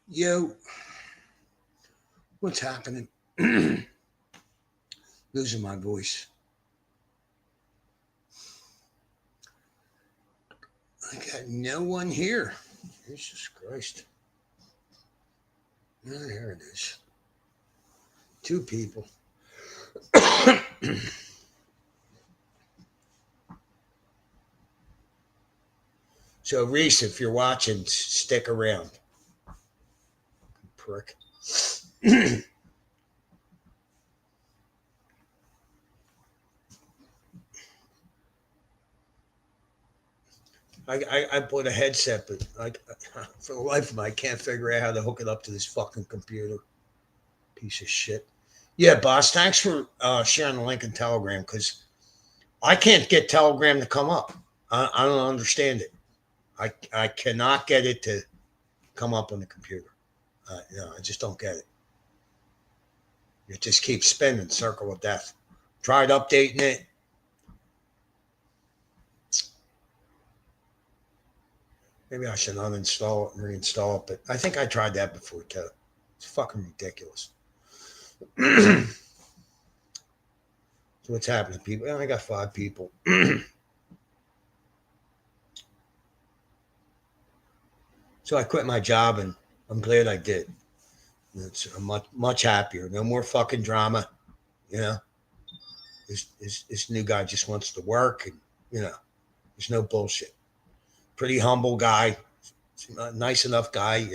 Yo, what's happening? Losing my voice. I got no one here. Jesus Christ. Oh, here it is. Two people. So, Reese, if you're watching, stick around. Prick. I put a headset, but for the life of me, I can't figure out how to hook it up to this fucking computer. Piece of shit. Yeah, boss, thanks for sharing the link in Telegram because I can't get Telegram to come up. I don't understand it. I cannot get it to come up on the computer. I just don't get it. It just keeps spinning, circle of death. Tried updating it. Maybe I should uninstall it and reinstall it, but I think I tried that before too. It's fucking ridiculous. So what's happening, people? I got 5 people. So I quit my job, and I'm glad I did. I'm much happier. No more fucking drama. You know, this new guy just wants to work, and there's no bullshit. Pretty humble guy, nice enough guy.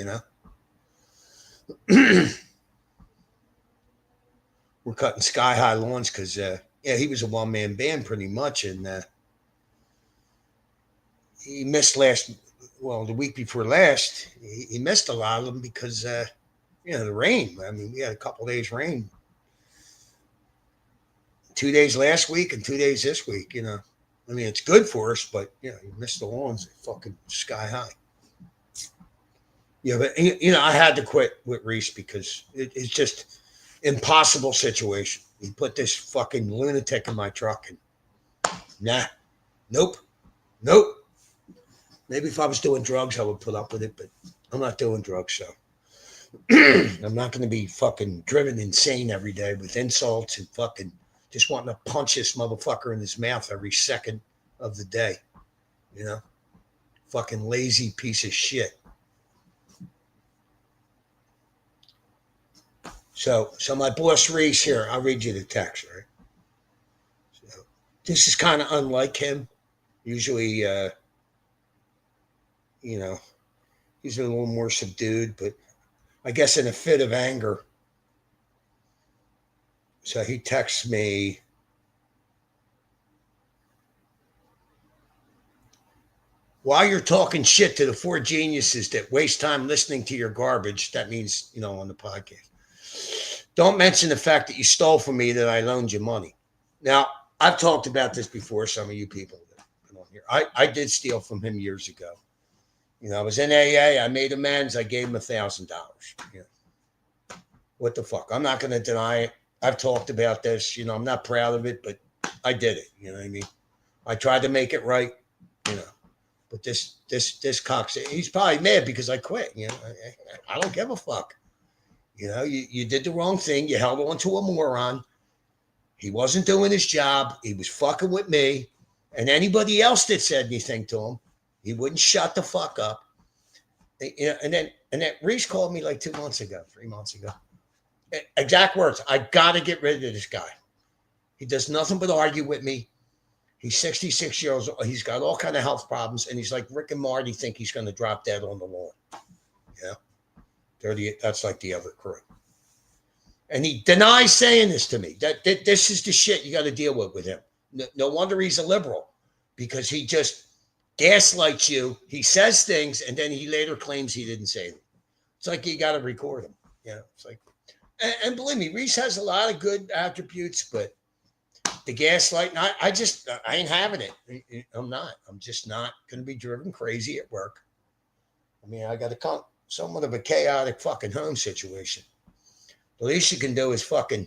We're cutting sky high lawns because he was a 1-man band pretty much, and he missed the week before last. He missed a lot of them because the rain. I mean, we had a couple days rain. 2 days last week and 2 days this week. I mean, it's good for us, but you missed the lawns. Fucking sky high. Yeah, but I had to quit with Reese because it's just impossible situation. He put this fucking lunatic in my truck, and nope. Maybe if I was doing drugs, I would put up with it, but I'm not doing drugs, so I'm not going to be fucking driven insane every day with insults and fucking just wanting to punch this motherfucker in his mouth every second of the day. Fucking lazy piece of shit. So my boss Reese here, I'll read you the text, right? So this is kind of unlike him. Usually, he's a little more subdued, but I guess in a fit of anger. So he texts me. While you're talking shit to the 4 geniuses that waste time listening to your garbage, that means, on the podcast. Don't mention the fact that you stole from me, that I loaned you money. Now, I've talked about this before, some of you people that come on here. I did steal from him years ago. I was in AA. I made amends. I gave him $1,000. What the fuck? I'm not going to deny it. I've talked about this. I'm not proud of it, but I did it. You know what I mean? I tried to make it right. But this cock, he's probably mad because I quit. I don't give a fuck. You did the wrong thing. You held on to a moron. He wasn't doing his job. He was fucking with me. And anybody else that said anything to him, he wouldn't shut the fuck up. And then Reese called me like 2 months ago, 3 months ago. Exact words. I got to get rid of this guy. He does nothing but argue with me. He's 66 years old. He's got all kind of health problems, and he's like Rick and Marty think he's going to drop dead on the lawn. That's like the other crew. And he denies saying this to me. That this is the shit you got to deal with him. No wonder he's a liberal, because he just gaslights you. He says things, and then he later claims he didn't say them. It's like you got to record him. It's like, and believe me, Reese has a lot of good attributes, but the gaslighting, I ain't having it. I'm not. I'm just not going to be driven crazy at work. I mean, I got to come somewhat of a chaotic fucking home situation. The least you can do is fucking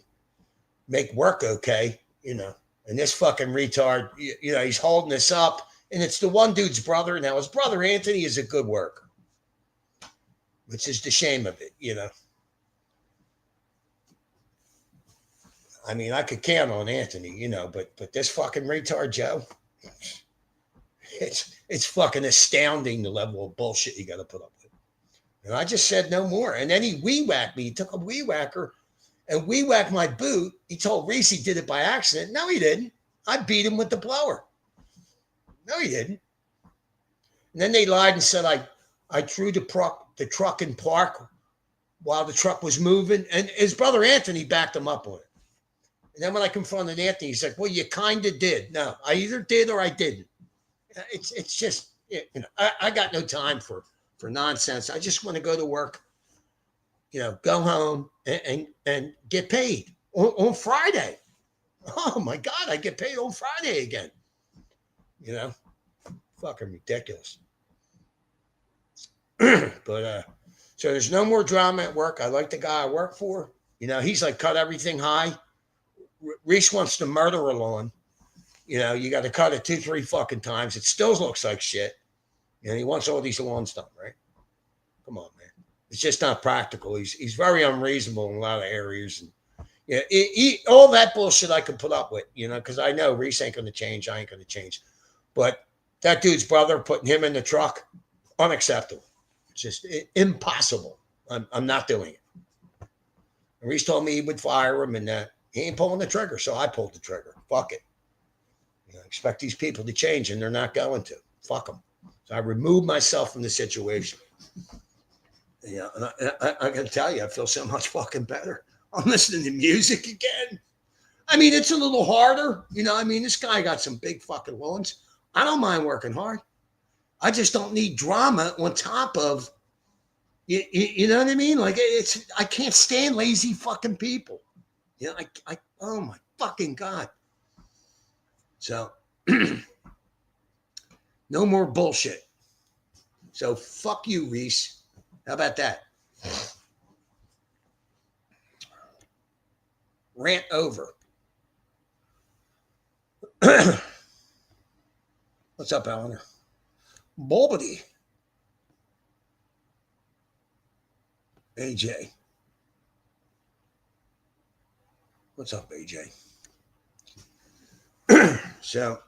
make work okay, And this fucking retard, he's holding this up, and it's the one dude's brother. Now, his brother Anthony is a good worker. which is the shame of it, I mean, I could count on Anthony, but this fucking retard Joe, it's fucking astounding the level of bullshit you got to put up with. And I just said no more. And then he whacked me. He took a whacker and whacked my boot. He told Reese he did it by accident. No, he didn't. I beat him with the blower. No, he didn't. And then they lied and said I threw the truck in park while the truck was moving. And his brother Anthony backed him up on it. And then when I confronted Anthony, he's like, well, you kind of did. No, I either did or I didn't. It's just, I got no time for nonsense. I just want to go to work, go home and get paid on Friday. Oh my God, I get paid on Friday again. Fucking ridiculous. But so there's no more drama at work. I like the guy I work for. He's like cut everything high. Reese wants to murder a lawn. You got to cut it 2-3 fucking times. It still looks like shit. And he wants all these lawns done, right? Come on, man. It's just not practical. He's very unreasonable in a lot of areas. And all that bullshit I can put up with, because I know Reese ain't going to change. I ain't going to change. But that dude's brother, putting him in the truck, unacceptable. It's just impossible. I'm not doing it. And Reese told me he would fire him, and he ain't pulling the trigger, so I pulled the trigger. Fuck it. I expect these people to change, and they're not going to. Fuck them. So I removed myself from the situation. And I got to tell you, I feel so much fucking better. I'm listening to music again. I mean, it's a little harder. This guy got some big fucking loans. I don't mind working hard. I just don't need drama on top of, you know what I mean? Like, I can't stand lazy fucking people. Oh my fucking God. So, no more bullshit. So, fuck you, Reese. How about that? Rant over. What's up, Eleanor? Bulbity. AJ. What's up, AJ? So,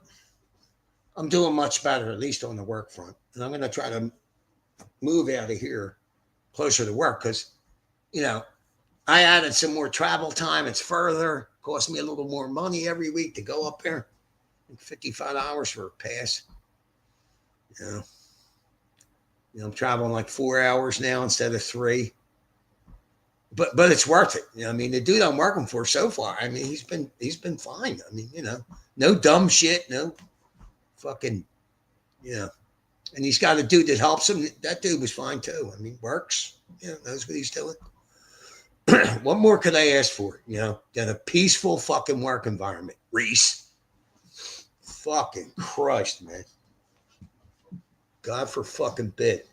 I'm doing much better, at least on the work front. And I'm going to try to move out of here closer to work because, I added some more travel time. It's further. Cost me a little more money every week to go up there. $55 for a pass. I'm traveling like 4 hours now instead of 3. But it's worth it. The dude I'm working for so far, he's been fine. No dumb shit, no fucking, and he's got a dude that helps him. That dude was fine too. Works, knows what he's doing. What more could I ask for, than a peaceful fucking work environment, Reese? Fucking Christ, man. God for fucking bit.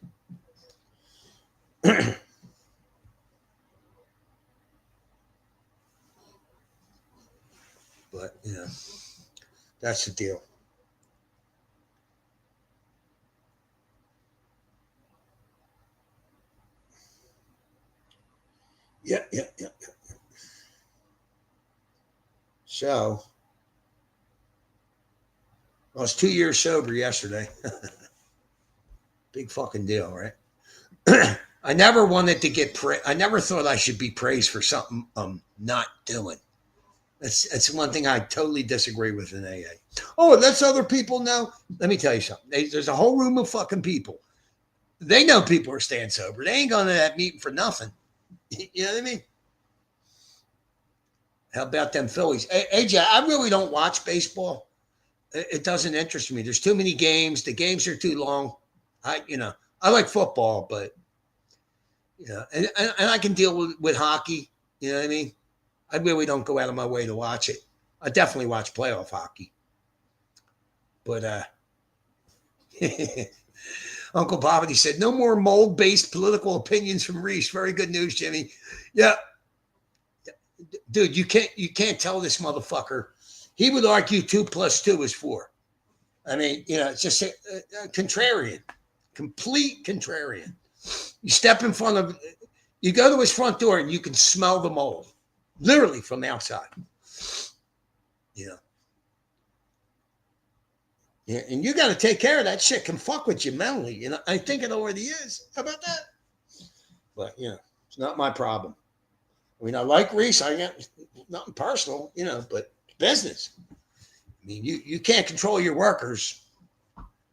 But, that's the deal. Yeah. So, I was 2 years sober yesterday. Big fucking deal, right? I never wanted to get I never thought I should be praised for something I'm not doing. That's one thing I totally disagree with in AA. Oh, that's other people know. Let me tell you something. There's a whole room of fucking people. They know people are staying sober. They ain't going to that meeting for nothing. You know what I mean? How about them Phillies? AJ, I really don't watch baseball. It doesn't interest me. There's too many games. The games are too long. I like football, but and I can deal with hockey. You know what I mean? I really don't go out of my way to watch it. I definitely watch playoff hockey. But Uncle Bobby said, no more mold-based political opinions from Reese. Very good news, Jimmy. Yeah. Dude, you can't tell this motherfucker. He would argue 2 + 2 is 4. It's just a contrarian. Complete contrarian. You step in front of, you go to his front door and you can smell the mold, literally from outside. You know. Yeah, and you got to take care of that shit. Can fuck with you mentally. You know, I think it already is. How about that? But you know, it's not my problem. I mean, I like Reese. I got nothing personal, you know, but business. I mean, you can't control your workers.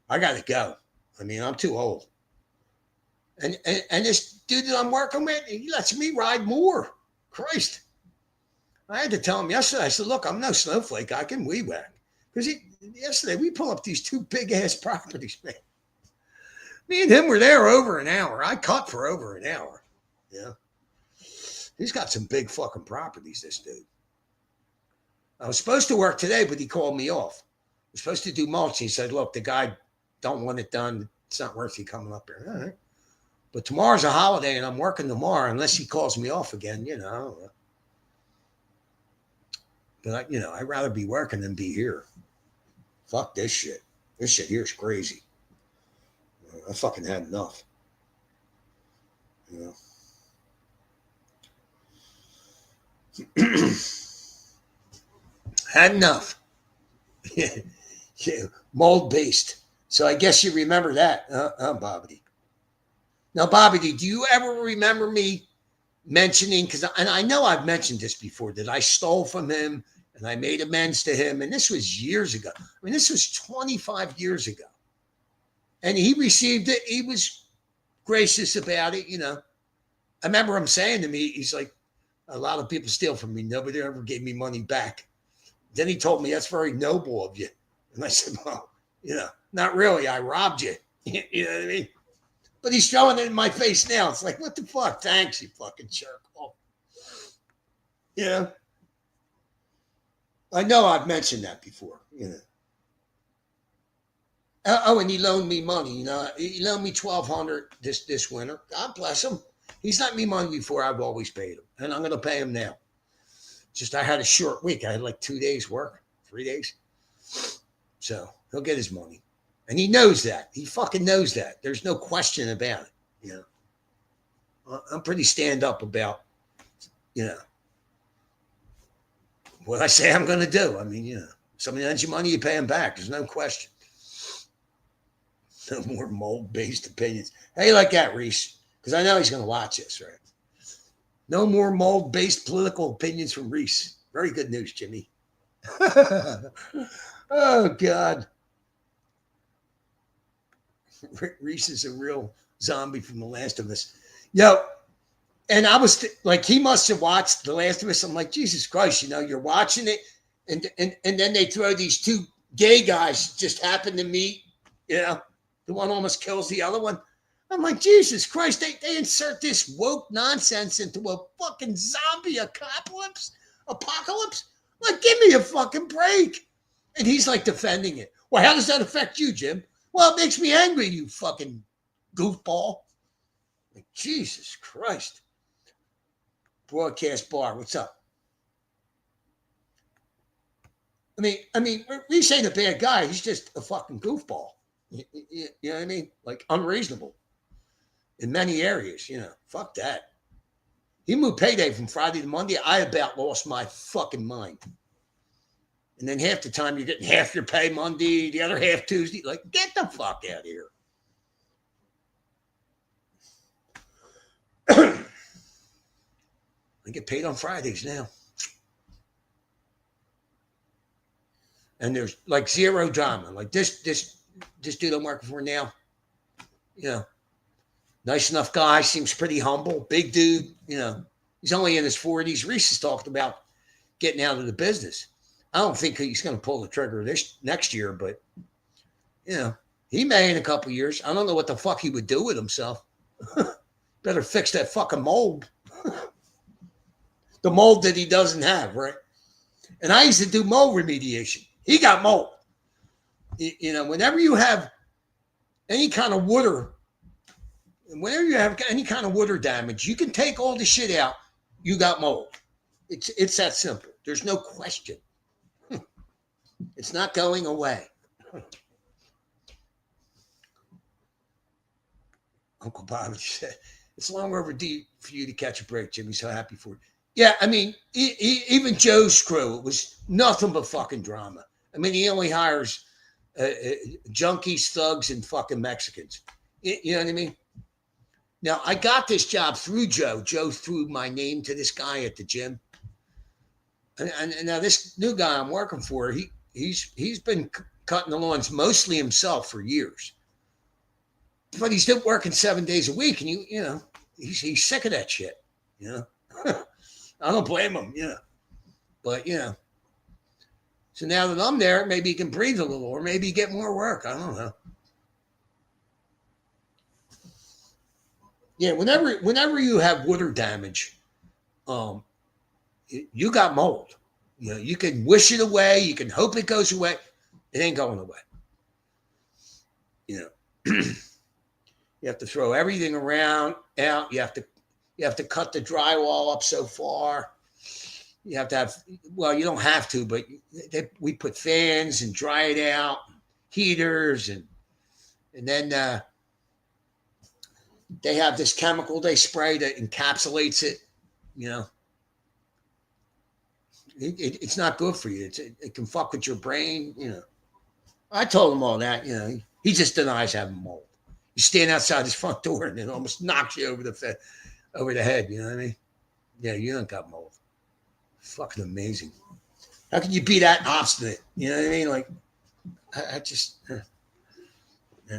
I got to go. I mean, I'm too old. And this dude that I'm working with, he lets me ride more. Christ. I had to tell him yesterday, I said, look, I'm no snowflake. I can weed whack. Because yesterday we pull up these 2 big ass properties, man. Me and him were there over an hour. I cut for over an hour. Yeah. He's got some big fucking properties, this dude. I was supposed to work today, but he called me off. I was supposed to do mulch. He said, look, the guy don't want it done. It's not worth you coming up here. All right. But tomorrow's a holiday and I'm working tomorrow unless he calls me off again, you know. But, you know, I'd rather be working than be here. Fuck this shit. This shit here is crazy. I fucking had enough. You know. Had enough. Yeah, mold based. So I guess you remember that, Bobby. Now, Bobby, do you ever remember me mentioning, and I know I've mentioned this before, that I stole from him and I made amends to him, and this was years ago. I mean, this was 25 years ago. And he received it. He was gracious about it, you know. I remember him saying to me, he's like, a lot of people steal from me. Nobody ever gave me money back. Then he told me, that's very noble of you. And I said, well, you know, not really. I robbed you. You know what I mean? But he's throwing it in my face now. It's like, what the fuck? Thanks, you fucking jerk. Oh. You know? I know I've mentioned that before, you know. Oh, and he loaned me money, you know. He loaned me $1,200 this winter. God bless him. He's lent me money before. I've always paid him. And I'm going to pay him now. Just I had a short week. I had like 2 days work, 3 days. So he'll get his money. And he knows that. He fucking knows that. There's no question about it. You know, I'm pretty stand up about, you know, what I say I'm going to do. I mean, you know, somebody lends you money, you pay him back. There's no question. No more mold-based opinions. How you like that, Reese? Because I know he's going to watch this, right? No more mold-based political opinions from Reese. Very good news, Jimmy. Oh, God. Reese is a real zombie from The Last of Us. Yo, and I was like, he must have watched The Last of Us. I'm like, Jesus Christ, you know, you're watching it, and then they throw these 2 gay guys just happen to meet, you know, the one almost kills the other one. I'm like, Jesus Christ, they insert this woke nonsense into a fucking zombie apocalypse. Like, give me a fucking break. And he's like defending it. Well, how does that affect you, Jim? Well, it makes me angry, you fucking goofball. Like, Jesus Christ. Broadcast Bar, what's up? I mean, Reese ain't a bad guy. He's just a fucking goofball. You know what I mean? Like, unreasonable in many areas, you know. Fuck that. He moved payday from Friday to Monday. I about lost my fucking mind. And then half the time you're getting half your pay Monday, the other half Tuesday. Like, get the fuck out of here. I get paid on Fridays now. And there's like zero drama. Like this dude I'm working for now, you know, nice enough guy, seems pretty humble, big dude, you know, he's only in his 40s. Reese has talked about getting out of the business. I don't think he's going to pull the trigger this next year, but, you know, he may in a couple of years. I don't know what the fuck he would do with himself. Better fix that fucking mold. The mold that he doesn't have, right? And I used to do mold remediation. He got mold. You know, whenever you have any kind of water, whenever you have any kind of water damage, you can take all the shit out. You got mold. It's that simple. There's no question. It's not going away. Uncle Bob said, it's long overdue for you to catch a break, Jimmy. So happy for you. Yeah, I mean, even Joe's crew, it was nothing but fucking drama. I mean, he only hires junkies, thugs, and fucking Mexicans. You know what I mean? Now, I got this job through Joe. Joe threw my name to this guy at the gym. And now this new guy I'm working for, he's been cutting the lawns mostly himself for years. But he's still working 7 days a week, and you know, he's sick of that shit. You know, I don't blame him. You know, but you know, so now that I'm there, maybe he can breathe a little, or maybe get more work. I don't know. Yeah, whenever you have water damage, um, you got mold. You know, you can wish it away, you can hope it goes away. It ain't going away. You know, you have to throw everything around out. You have to cut the drywall up so far. You have to have, well, you don't have to, but we put fans and dry it out, heaters, and then they have this chemical they spray that encapsulates it. You know, it's not good for you. It can fuck with your brain. You know, I told him all that. You know, he just denies having mold. You stand outside his front door and it almost knocks you over the head. You know what I mean? Yeah, you don't got mold. Fucking amazing. How can you be that obstinate? You know what I mean? Like, I just. Yeah.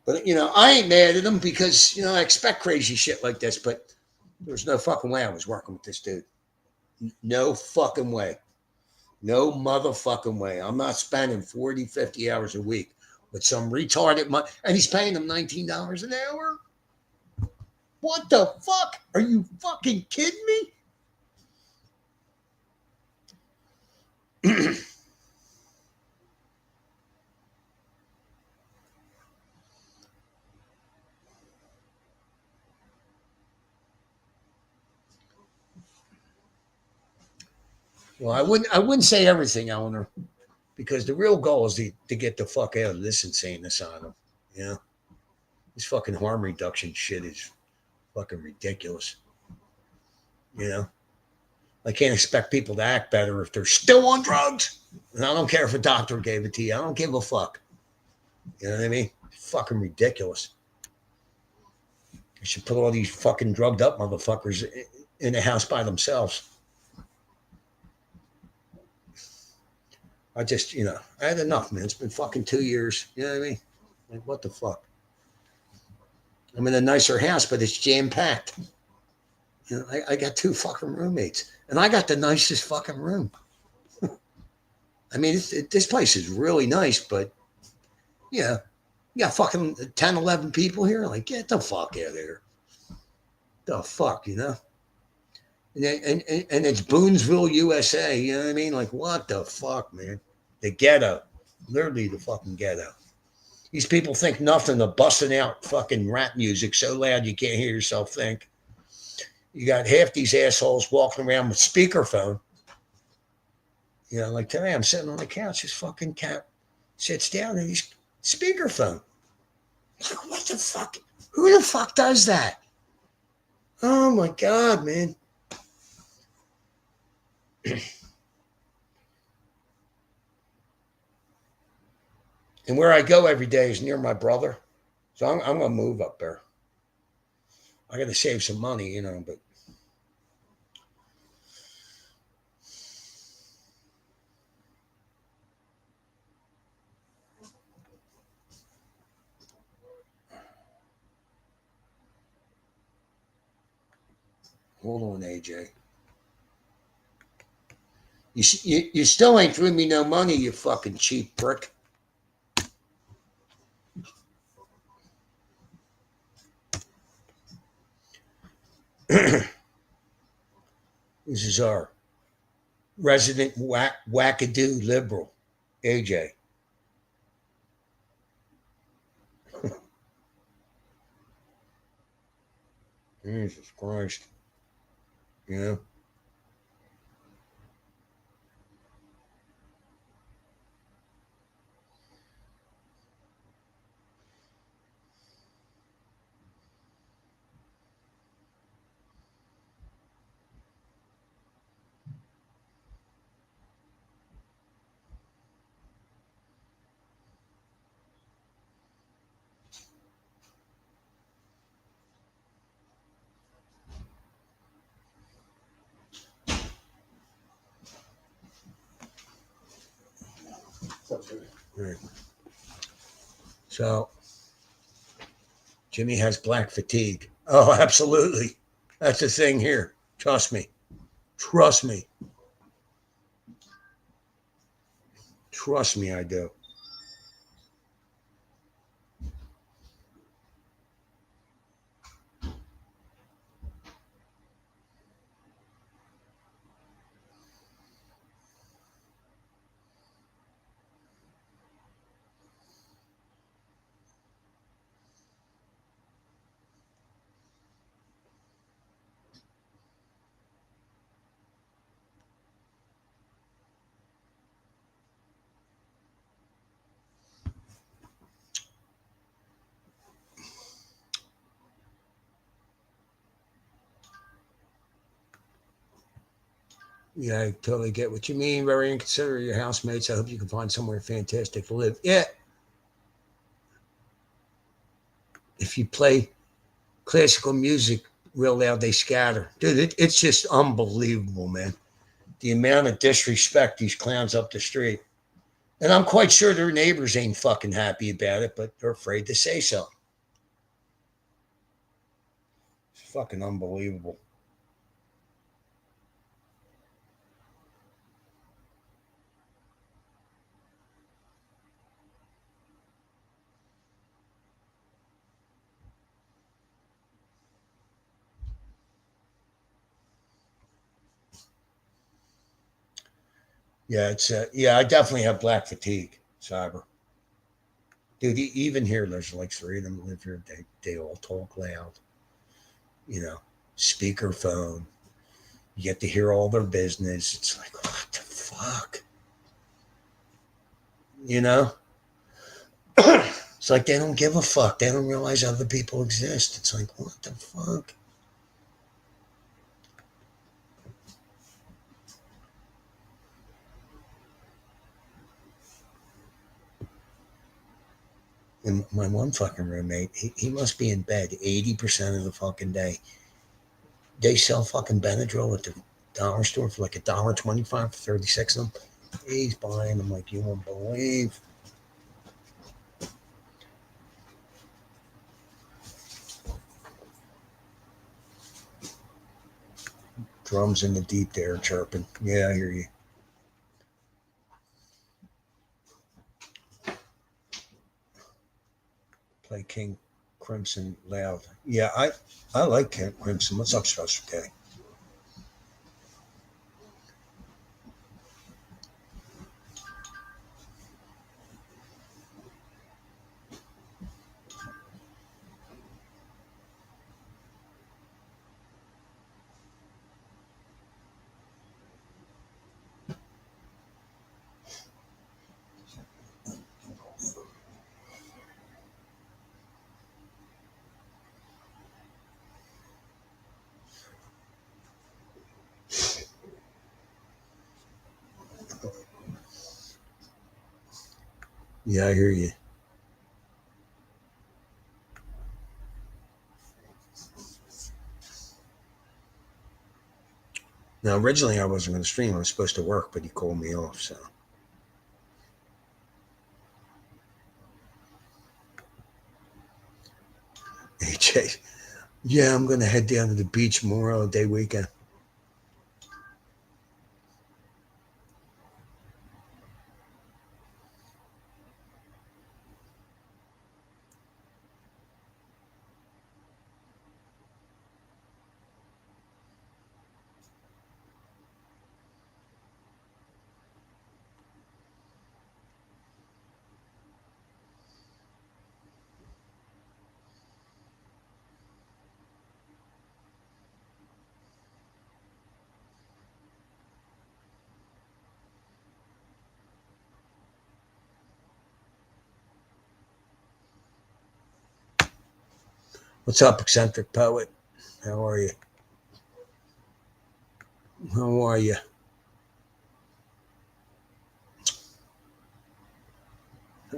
But you know, I ain't mad at him because you know I expect crazy shit like this. But there's no fucking way I was working with this dude. No fucking way. No motherfucking way. I'm not spending 40, 50 hours a week with some retarded money. And he's paying them $19 an hour? What the fuck? Are you fucking kidding me? Well, I wouldn't say everything, Eleanor, because the real goal is to get the fuck out of this insane asylum. You know? This fucking harm reduction shit is fucking ridiculous. You know? I can't expect people to act better if they're still on drugs. And I don't care if a doctor gave it to you. I don't give a fuck. You know what I mean? It's fucking ridiculous. You should put all these fucking drugged up motherfuckers in a house by themselves. I just, you know, I had enough, man. It's been fucking 2 years. You know what I mean? Like, what the fuck? I'm in a nicer house, but it's jam packed. You know, I got 2 fucking roommates, and I got the nicest fucking room. I mean, this place is really nice, but yeah, you got fucking 10, 11 people here. Like, get the fuck out of here. The fuck, you know? And it's Boonesville, USA. You know what I mean? Like, what the fuck, man? The ghetto. Literally the fucking ghetto. These people think nothing of busting out fucking rap music so loud you can't hear yourself think. You got half these assholes walking around with speakerphone. You know, like today I'm sitting on the couch, this fucking cat sits down and he's speakerphone. Like, what the fuck? Who the fuck does that? Oh my God, man. And where I go every day is near my brother. So I'm going to move up there. I got to save some money, you know, but. Hold on, AJ. You still ain't threw me no money, you fucking cheap prick. This is our resident wackadoo liberal, AJ. Jesus Christ. You know? Right. So Jimmy has black fatigue. Oh, absolutely. That's the thing here. Trust me. Trust me. Trust me, I do. Yeah, I totally get what you mean. Very inconsiderate of your housemates. I hope you can find somewhere fantastic to live. Yeah, if you play classical music real loud, they scatter. Dude, it's just unbelievable, man. The amount of disrespect these clowns up the street. And I'm quite sure their neighbors ain't fucking happy about it, but they're afraid to say so. It's fucking unbelievable. Yeah, yeah, I definitely have black fatigue, cyber. Dude, even here, there's like three of them that live here. They all talk loud, you know, speakerphone. You get to hear all their business. It's like, what the fuck? You know? It's like they don't give a fuck. They don't realize other people exist. It's like, what the fuck? And my one fucking roommate, he must be in bed 80% of the fucking day. They sell fucking Benadryl at the dollar store for like $1.25 for 36 of them. He's buying them like you won't believe. Drums in the deep there chirping. Yeah, I hear you. Play King Crimson loud. Yeah, I like King Crimson. What's up, Special K? Yeah, I hear you. Now, originally I wasn't going to stream. I was supposed to work, but he called me off. So, AJ, yeah, I'm going to head down to the beach Memorial Day weekend. What's up, eccentric poet? How are you? How are you?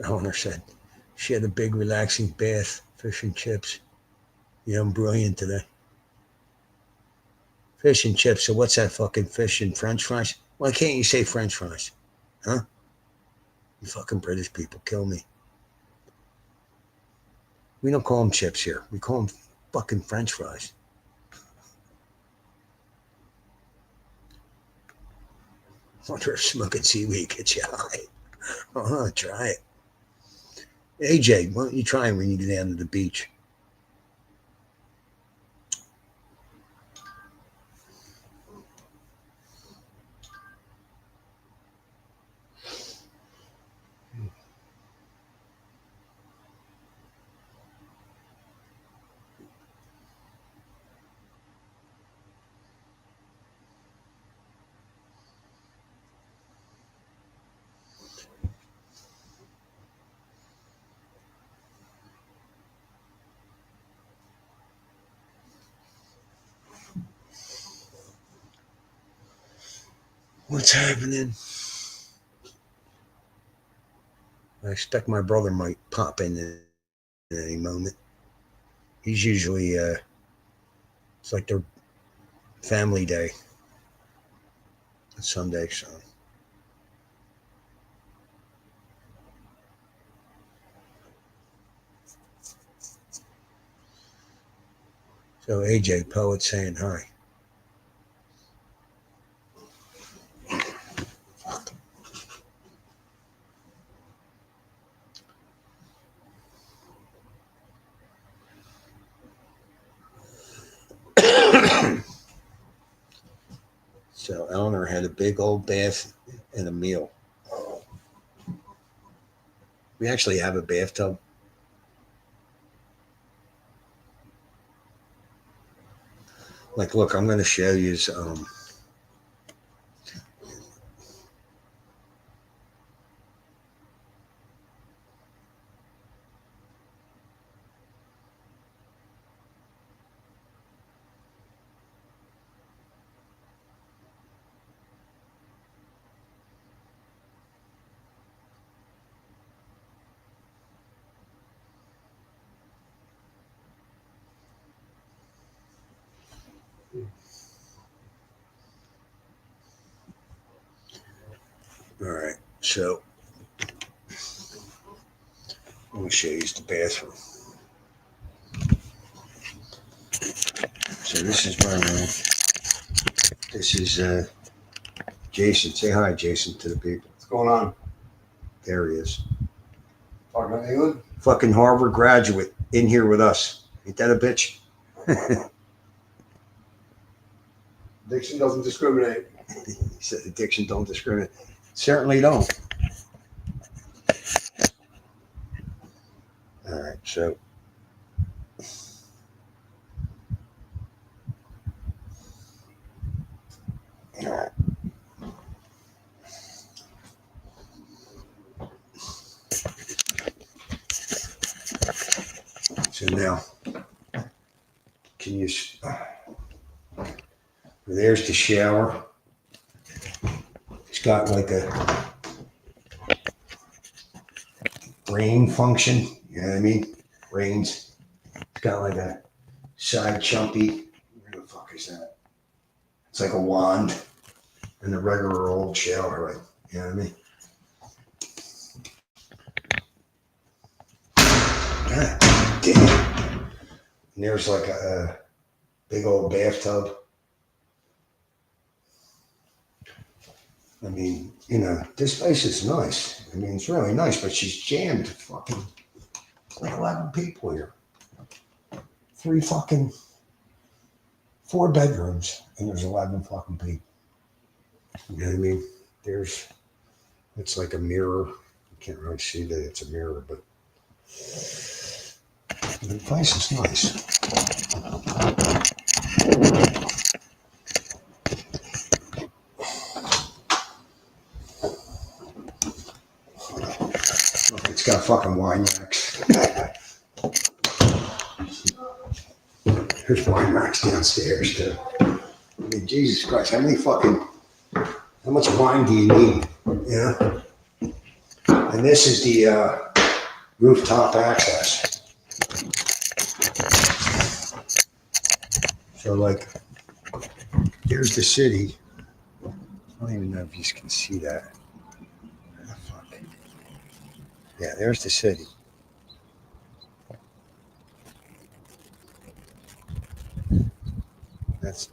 Owner said she had a big relaxing bath, fish and chips. Yeah, I'm brilliant today. Fish and chips. So what's that fucking fish and French fries? Why can't you say French fries? Huh? You fucking British people kill me. We don't call them chips here. We call them fucking French fries. I wonder if smoking seaweed gets you high. Oh, try it. AJ, why don't you try it when you get down to the beach? What's happening? I expect my brother might pop in at any moment. He's usually, it's like their family day. Sunday, so. So AJ, poet saying hi. So Eleanor had a big old bath and a meal. We actually have a bathtub. Like, look, I'm going to show you. All right, so I'm going to show you the bathroom. So this is my room. This is Jason. Say hi, Jason, to the people. What's going on? There he is. Talking about England? Fucking Harvard graduate in here with us. Ain't that a bitch? Addiction doesn't discriminate. He said addiction don't discriminate. Certainly don't. All right, so all right. So now, can you? There's the shower. It's got like a rain function. You know what I mean? Rains. It's got like a side chumpy. Where the fuck is that? It's like a wand and a regular old shower. Right? You know what I mean? God damn. And there's like a big old bathtub. I mean, you know, this place is nice. I mean, it's really nice, but she's jammed. Fucking like 11 people here. 4 bedrooms, and there's 11 fucking people. You know what I mean? It's like a mirror. You can't really see that it's a mirror, but the place is nice. Look, it's got fucking wine racks. There's wine racks downstairs too. I mean, Jesus Christ, how much wine do you need? Yeah. And this is the rooftop access. So like, here's the city. I don't even know if you can see that. Oh, fuck. Yeah, there's the city. That's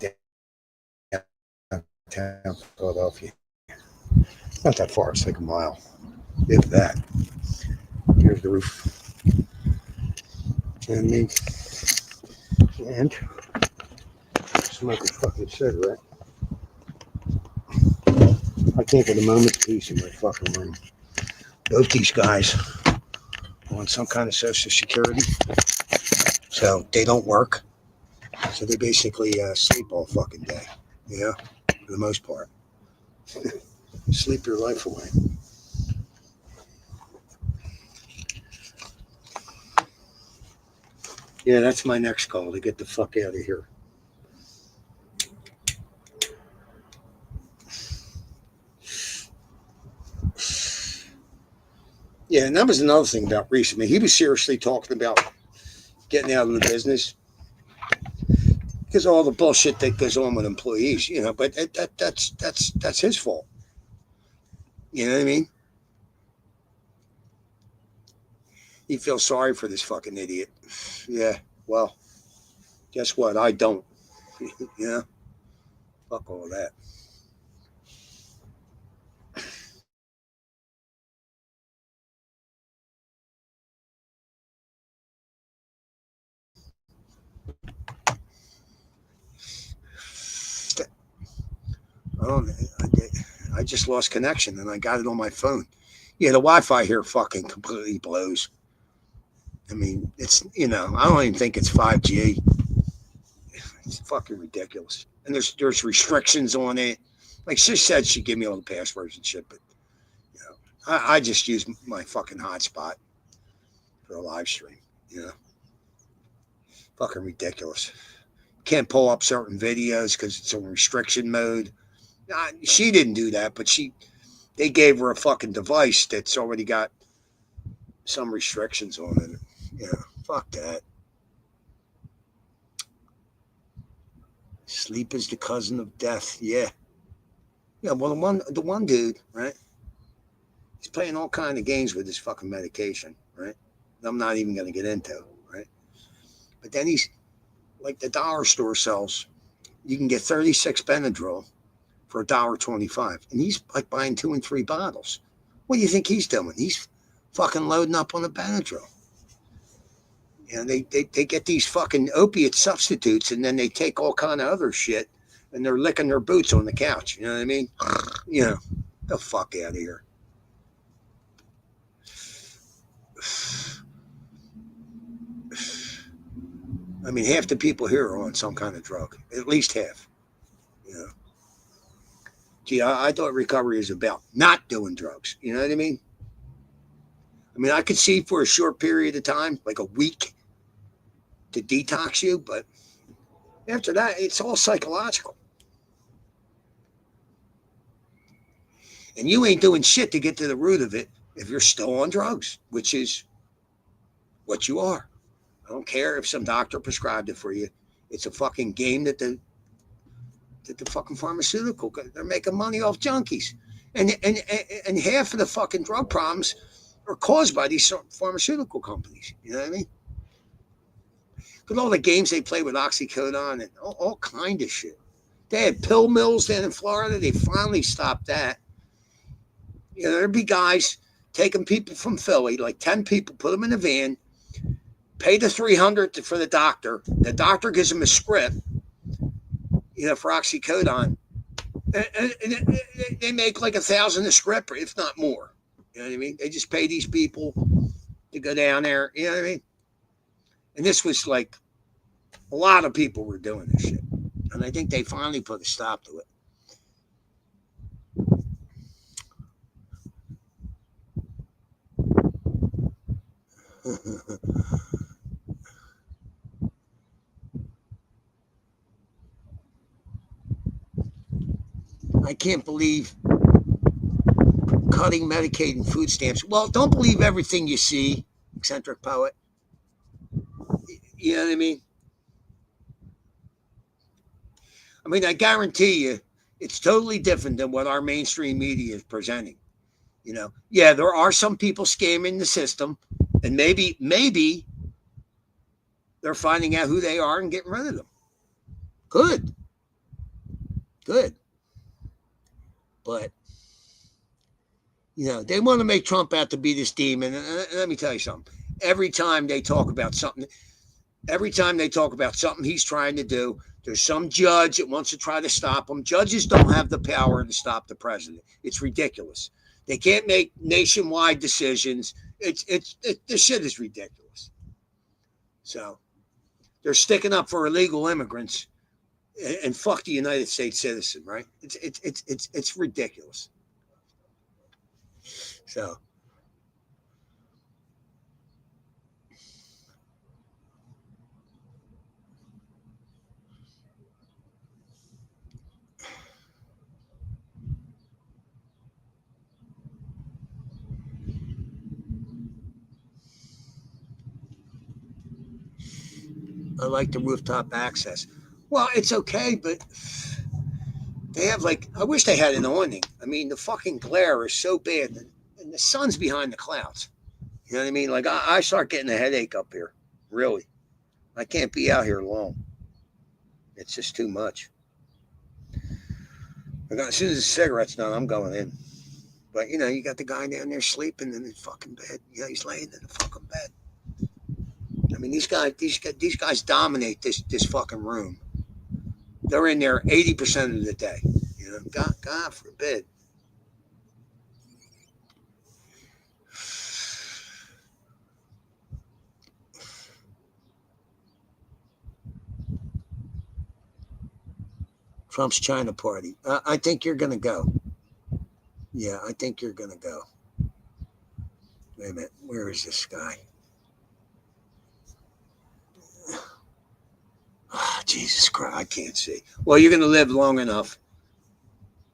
downtown Philadelphia. It's not that far. It's like a mile, if that. Here's the roof. And smoke a fucking cigarette. I can't get a moment's peace in my fucking room. Both these guys are on some kind of social security, so they don't work. So they basically sleep all fucking day. Yeah, for the most part. Sleep your life away. Yeah, that's my next call to get the fuck out of here. Yeah, and that was another thing about Reese. I mean, he was seriously talking about getting out of the business because of all the bullshit that goes on with employees, you know. But that's his fault. You know what I mean? He feels sorry for this fucking idiot. Yeah. Well, guess what? I don't. You know? Fuck all that. I don't. I just lost connection and I got it on my phone. Yeah, the Wi-Fi here fucking completely blows. I mean, it's I don't even think it's 5G. It's fucking ridiculous. And there's restrictions on it. Like she said, she'd give me all the passwords and shit, but you know, I just use my fucking hotspot for a live stream. You know, fucking ridiculous. Can't pull up certain videos because it's on restriction mode. She didn't do that, but they gave her a fucking device that's already got some restrictions on it. Yeah, fuck that. Sleep is the cousin of death. Yeah. Yeah, well the one dude, right? He's playing all kind of games with his fucking medication, right? I'm not even gonna get into, right? But then he's like the dollar store sells, you can get 36 Benadryl for $1.25. And he's like buying 2 and 3 bottles. What do you think he's doing? He's fucking loading up on the Benadryl. And they get these fucking opiate substitutes and then they take all kind of other shit and they're licking their boots on the couch. You know what I mean? You know, the fuck out of here. I mean, half the people here are on some kind of drug, at least half. You know, gee, I thought recovery is about not doing drugs. You know what I mean? I mean, I could see for a short period of time, like a week, to detox you, but after that, it's all psychological. And you ain't doing shit to get to the root of it if you're still on drugs, which is what you are. I don't care if some doctor prescribed it for you. It's a fucking game that the fucking pharmaceutical they're making money off junkies, and half of the fucking drug problems are caused by these pharmaceutical companies. You know what I mean? But all the games they play with oxycodone and all kind of shit. They had pill mills down in Florida. They finally stopped that. You know, there'd be guys taking people from Philly, like 10 people, put them in a van, pay the 300 for the doctor. The doctor gives them a script, for oxycodone. And they make like 1,000 a script, if not more. You know what I mean? They just pay these people to go down there. You know what I mean? And this was like a lot of people were doing this shit, and I think they finally put a stop to it. I can't believe cutting Medicaid and food stamps. Well, don't believe everything you see, eccentric poet. You know what I mean? I guarantee you, it's totally different than what our mainstream media is presenting. You know, yeah, there are some people scamming the system, and maybe they're finding out who they are and getting rid of them. Good, good. But you know, they want to make Trump out to be this demon. And let me tell you something. Every time they talk about something, every time they talk about something he's trying to do, there's some judge that wants to try to stop him. Judges don't have the power to stop the president. It's ridiculous. They can't make nationwide decisions. This shit is ridiculous. So they're sticking up for illegal immigrants and fuck the United States citizen, right? It's ridiculous. So I like the rooftop access. Well, it's okay, but they have like I wish they had an awning. I mean, the fucking glare is so bad, and the sun's behind the clouds. You know what I mean? Like I start getting a headache up here. Really, I can't be out here long. It's just too much. As soon as the cigarette's done, I'm going in. But you know, you got the guy down there sleeping in his fucking bed. You know, he's laying in the fucking bed. I mean, these guys dominate this fucking room. They're in there 80% of the day. You know, God forbid. Trump's China party. I think you're going to go. Yeah, I think you're going to go. Wait a minute. Where is this guy? Oh, Jesus Christ. I can't see. Well, you're going to live long enough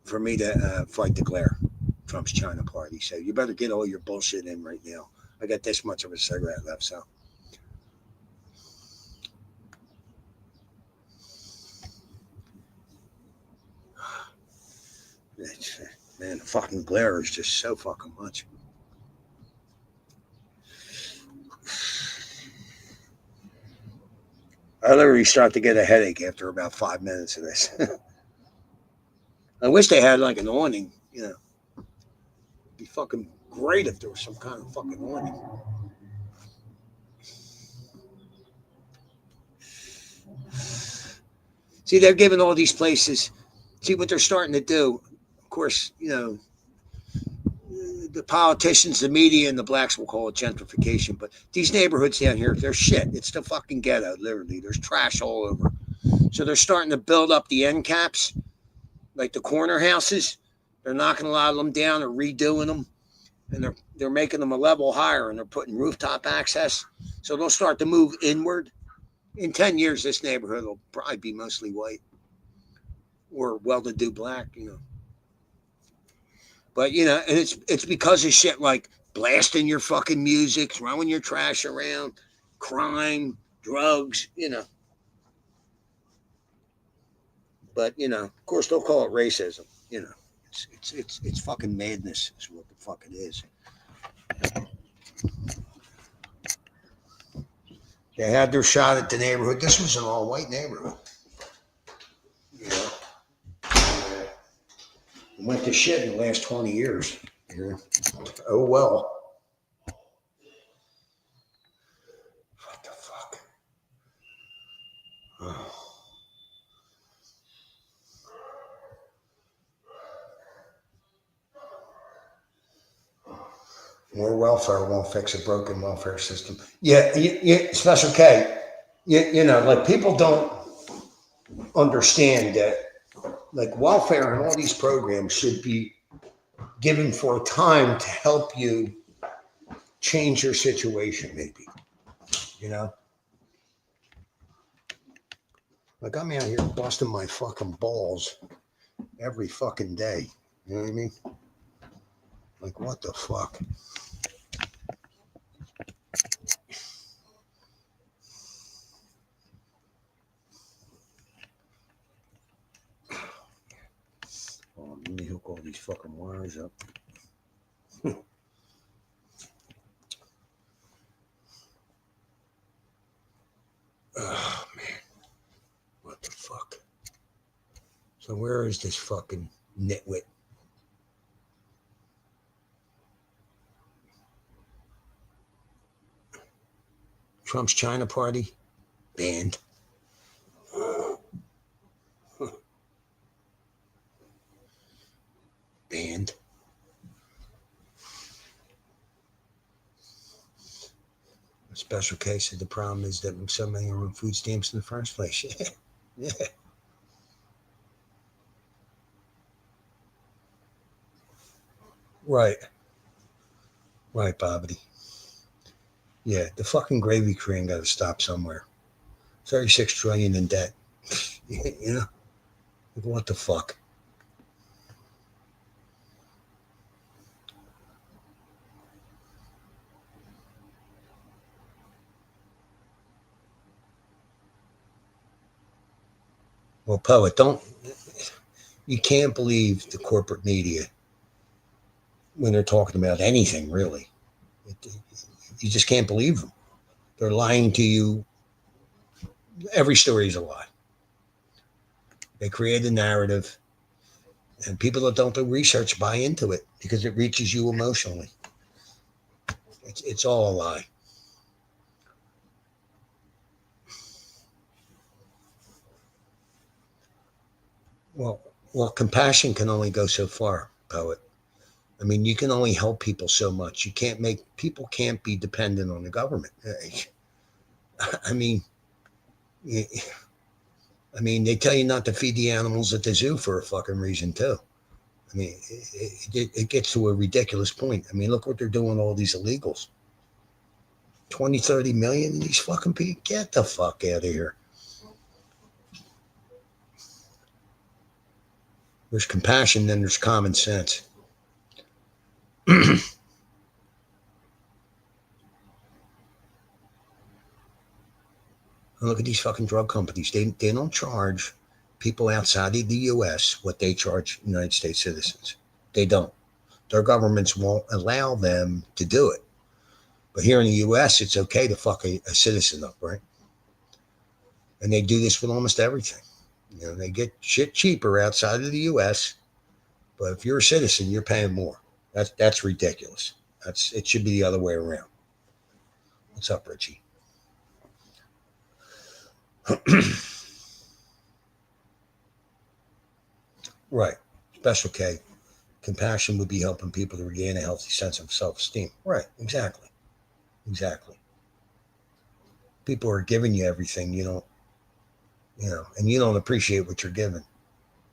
for me to fight the glare. Trump's China party. So you better get all your bullshit in right now. I got this much of a cigarette left, so. Man, the fucking glare is just so fucking much. I literally start to get a headache after about 5 minutes of this. I wish they had like an awning, you know. It'd be fucking great if there was some kind of fucking awning. See, they're giving all these places. See what they're starting to do. Of course, you know, the politicians, the media, and the blacks will call it gentrification. But these neighborhoods down here, they're shit. It's the fucking ghetto, literally. There's trash all over. So they're starting to build up the end caps, like the corner houses. They're knocking a lot of them down or redoing them, and they're making them a level higher, and they're putting rooftop access. So they'll start to move inward. In 10 years, this neighborhood will probably be mostly white or well-to-do black, you know. But you know, and it's because of shit like blasting your fucking music, throwing your trash around, crime, drugs, you know. But you know, of course, they'll call it racism. You know, it's fucking madness is what the fuck it is. They had their shot at the neighborhood. This was an all-white neighborhood. You know, it went to shit in the last 20 years. You know? Oh well. What the fuck? Oh. More welfare won't fix a broken welfare system. Yeah, Special K. You know, like people don't understand that, like welfare and all these programs should be given for a time to help you change your situation, maybe. You know, like I'm out here busting my fucking balls every fucking day. You know what I mean? Like, what the fuck? Oh, let me hook all these fucking wires up. Oh man, what the fuck? So where is this fucking nitwit? Trump's China party banned. Banned. A special case of the problem is that so many are on food stamps in the first place. Yeah. Right. Right, Bobbity. Yeah, the fucking gravy train got to stop somewhere. 36 trillion in debt. You know, what the fuck? Well, poet, don't you can't believe the corporate media when they're talking about anything really. You just can't believe them. They're lying to you. Every story is a lie. They create a narrative, and people that don't do research buy into it because it reaches you emotionally. It's all a lie. Well, well, compassion can only go so far, poet. I mean, you can only help people so much. You can't make people can't be dependent on the government. I mean, I mean, they tell you not to feed the animals at the zoo for a fucking reason too. I mean, it gets to a ridiculous point. I mean, look what they're doing, all these illegals. 20, 30 million of these fucking people. Get the fuck out of here. There's compassion, then there's common sense. Look at these fucking drug companies. They don't charge people outside of the U.S. what they charge United States citizens. They don't. Their governments won't allow them to do it. But here in the U.S., it's okay to fuck a citizen up, right? And they do this with almost everything. You know, they get shit cheaper outside of the U.S., but if you're a citizen, you're paying more. That's ridiculous. It should be the other way around. What's up, Richie? Right. Special K. Compassion would be helping people to regain a healthy sense of self-esteem. Right. Exactly. Exactly. People are giving you everything and you don't appreciate what you're given.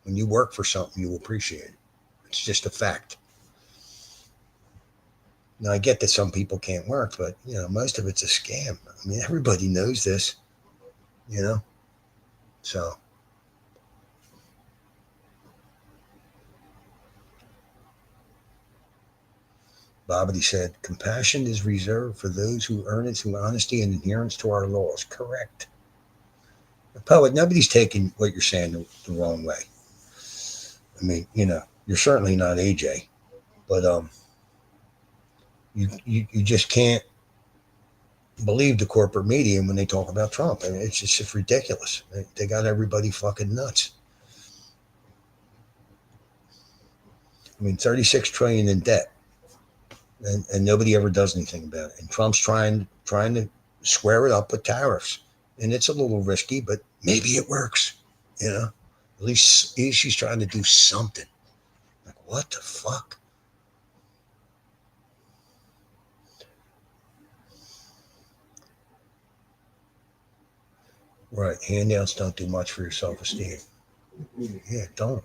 When you work for something, you appreciate it. It's just a fact. Now, I get that some people can't work, but, most of it's a scam. I mean, everybody knows this, you know? So, Bobbity said, compassion is reserved for those who earn it through honesty and adherence to our laws. Correct. Poet, nobody's taking what you're saying the wrong way. I mean, you're certainly not AJ, but you just can't believe the corporate media when they talk about Trump. I mean, it's just ridiculous. They got everybody fucking nuts. I mean, 36 trillion in debt, and nobody ever does anything about it. And Trump's trying to square it up with tariffs, and it's a little risky, but maybe it works. At least she's trying to do something. Like, what the fuck? Right. Handouts don't do much for your self-esteem. Yeah, don't.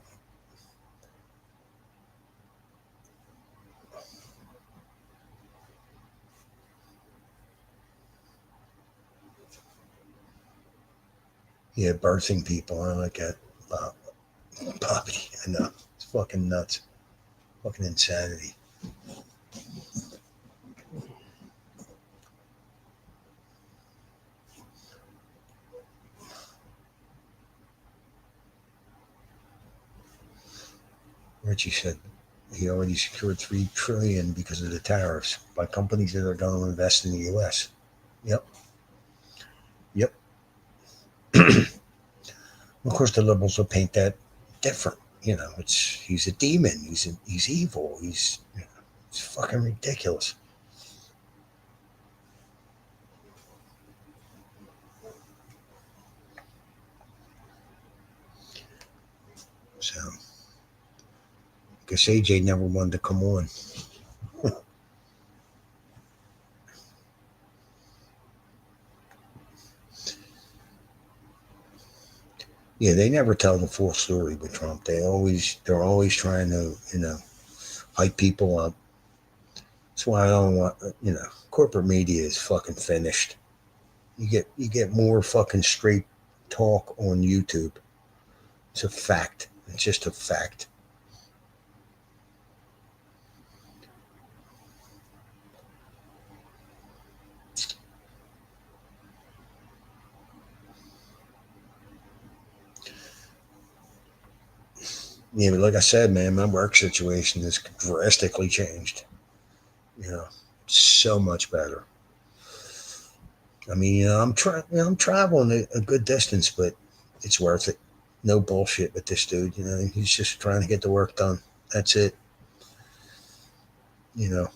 Yeah, birthing people. I like that. Poppy. I know. It's fucking nuts. Fucking insanity. Richie said he already secured $3 trillion because of the tariffs by companies that are going to invest in the U.S. Yep, yep. Of course, the liberals will paint that different. He's a demon. He's evil. It's fucking ridiculous. So, I guess AJ never wanted to come on. Yeah, they never tell the full story with Trump. They're always trying to, hype people up. That's why I don't want, corporate media is fucking finished. You get more fucking straight talk on YouTube. It's a fact. It's just a fact. Yeah, but like I said, man, my work situation has drastically changed. So much better. I mean, I'm traveling a good distance, but it's worth it. No bullshit with this dude. He's just trying to get the work done. That's it. You know,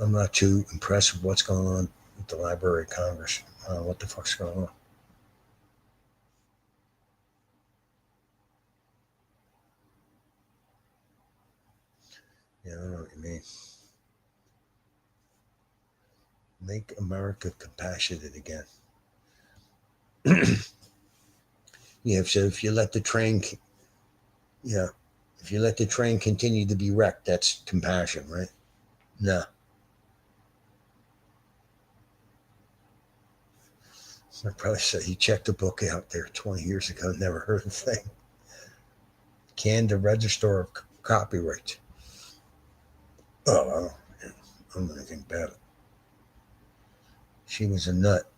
I'm not too impressed with what's going on with the Library of Congress. I don't know what the fuck's going on. Yeah, I don't know what you mean. Make America compassionate again. Yeah, so if you let the train, yeah, if you let the train continue to be wrecked, that's compassion, right? No. I'd probably say he checked the book out there 20 years ago, never heard a thing. Canned the register of copyright. Oh, I don't know anything about it. She was a nut.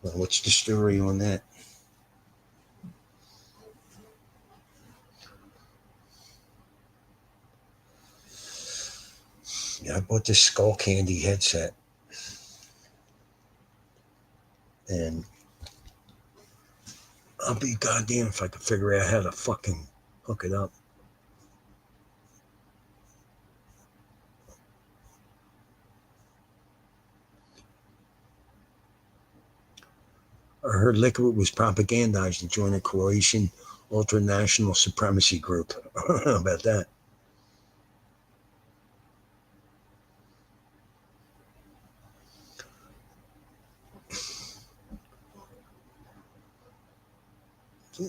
Well, what's the story on that? Yeah, I bought this Skull Candy headset, and I'll be goddamn if I could figure out how to fucking hook it up. I heard Liquid was propagandized to join a Croatian ultranational supremacy group. How about that?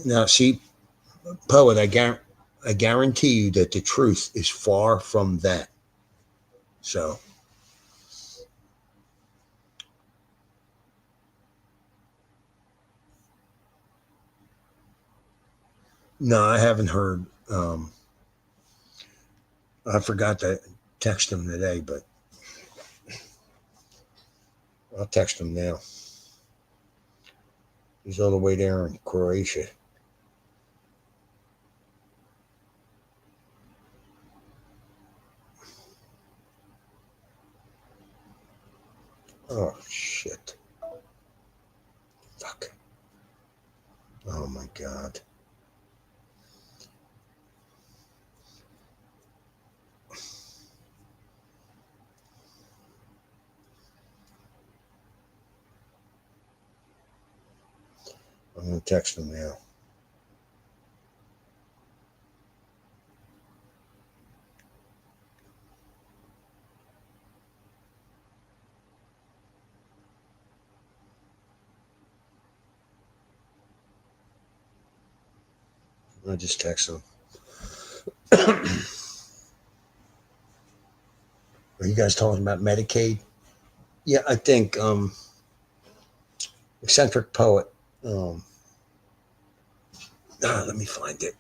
Now, see, Poet, I guarantee you that the truth is far from that. So, no, I haven't heard. I forgot to text him today, but I'll text him now. He's all the way there in Croatia. Oh, shit. Fuck. Oh, my God. I'm going to text him now. I just text him. Are you guys talking about Medicaid? Yeah, I think Eccentric Poet. Um, Let me find it.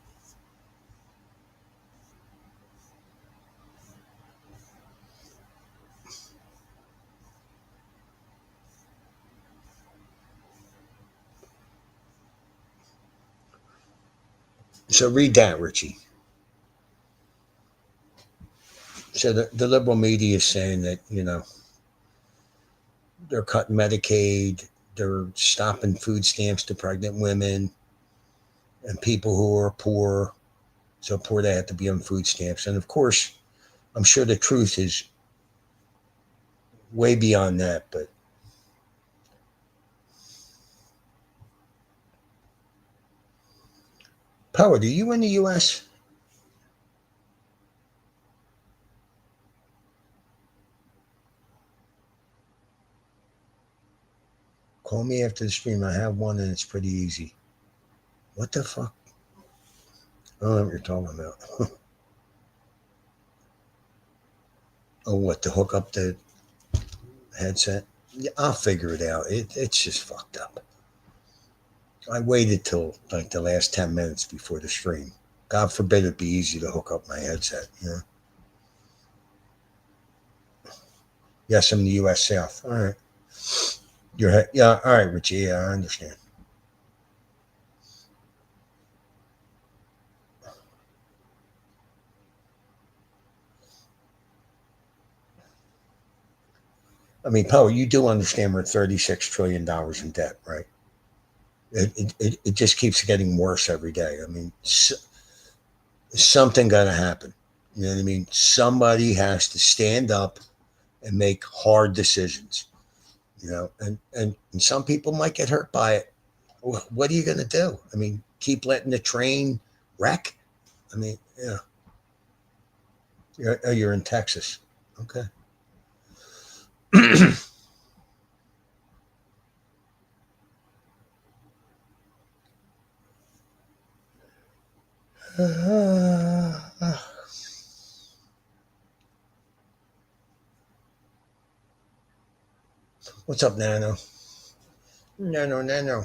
So read that, Richie. So the liberal media is saying that, they're cutting Medicaid, they're stopping food stamps to pregnant women and people who are poor. So poor they have to be on food stamps. And of course, I'm sure the truth is way beyond that, but Poet, are you in the US? Call me after the stream. I have one and it's pretty easy. What the fuck? I don't know what you're talking about. Oh, what, to hook up the headset? Yeah, I'll figure it out. It's just fucked up. I waited till like the last 10 minutes before the stream. God forbid it be easy to hook up my headset, Yes, I'm in the US South. All right. Yeah, all right, Richie. Yeah, I understand. I mean, Poe, you do understand we're $36 trillion in debt, right? It just keeps getting worse every day. I mean, something got to happen. You know what I mean? Somebody has to stand up and make hard decisions, and some people might get hurt by it. What are you going to do? I mean, keep letting the train wreck? I mean, yeah. You're in Texas. Okay. What's up, Nano? Nano.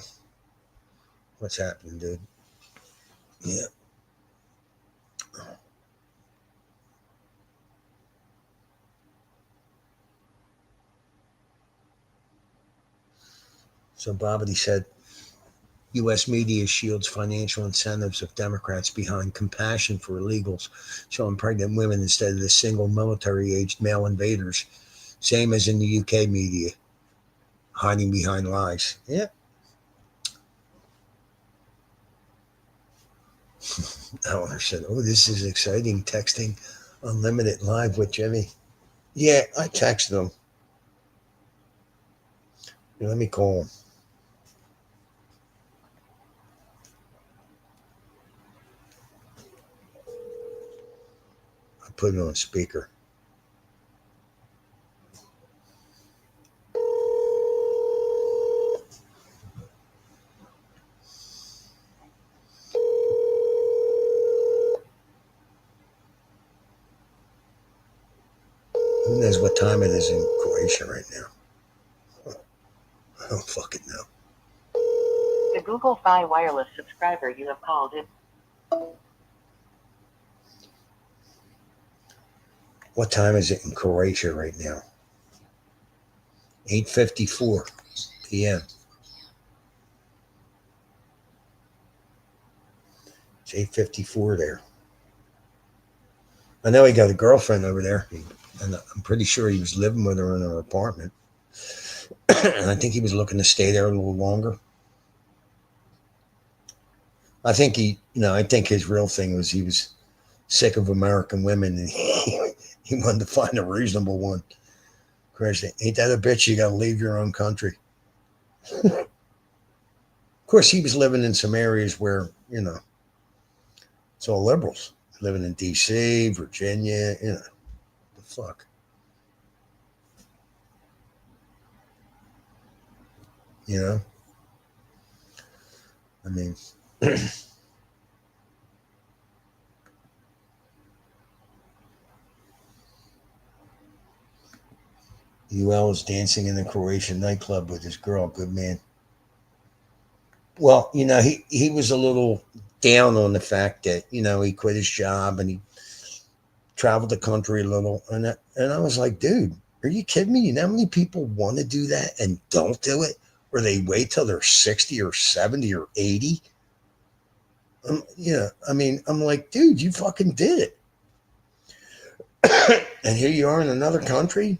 What's happening, dude? Yeah. So Bobbity said, U.S. media shields financial incentives of Democrats behind compassion for illegals, showing pregnant women instead of the single military-aged male invaders. Same as in the UK media, hiding behind lies. Yeah. Eleanor said, oh, this is exciting, texting unlimited live with Jimmy. Yeah, I texted him. Let me call him. I put it on speaker. Who knows what time it is in Croatia right now? I don't fucking know. The Google Fi wireless subscriber you have called is. What time is it in Croatia right now? 8:54 p.m. It's 8:54 there. I know he got a girlfriend over there, and I'm pretty sure he was living with her in her apartment. And I think he was looking to stay there a little longer. I think I think his real thing was he was sick of American women, and he wanted to find a reasonable one. Christ, ain't that a bitch? You got to leave your own country. Of course, he was living in some areas where, it's all liberals. Living in D.C., Virginia, the fuck. I mean, UL was dancing in a Croatian nightclub with his girl. Good man. Well, he was a little down on the fact that, he quit his job and he traveled the country a little. And I was like, dude, are you kidding me? You know how many people want to do that and don't do it? Or they wait till they're 60 or 70 or 80? Yeah, I mean, I'm like, dude, you fucking did it. And here you are in another country,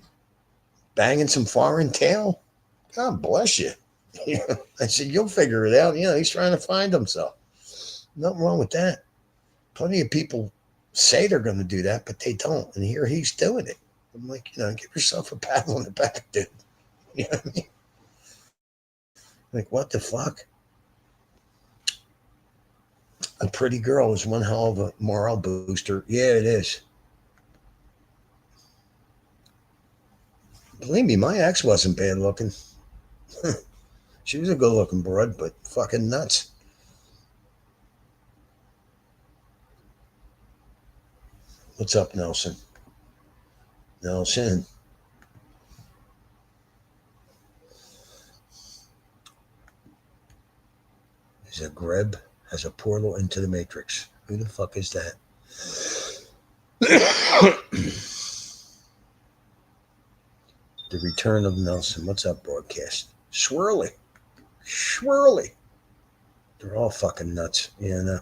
banging some foreign tail. God bless you. I said, you'll figure it out. He's trying to find himself. Nothing wrong with that. Plenty of people say they're going to do that, but they don't. And here he's doing it. I'm like, give yourself a pat on the back, dude. You know what I mean? Like, what the fuck? A pretty girl is one hell of a morale booster. Yeah, it is. Believe me, my ex wasn't bad looking. She was a good looking broad, but fucking nuts. What's up, Nelson? Nelson. Is a Greb has a portal into the Matrix. Who the fuck is that? The return of Nelson. What's up, broadcast? Swirly. They're all fucking nuts. The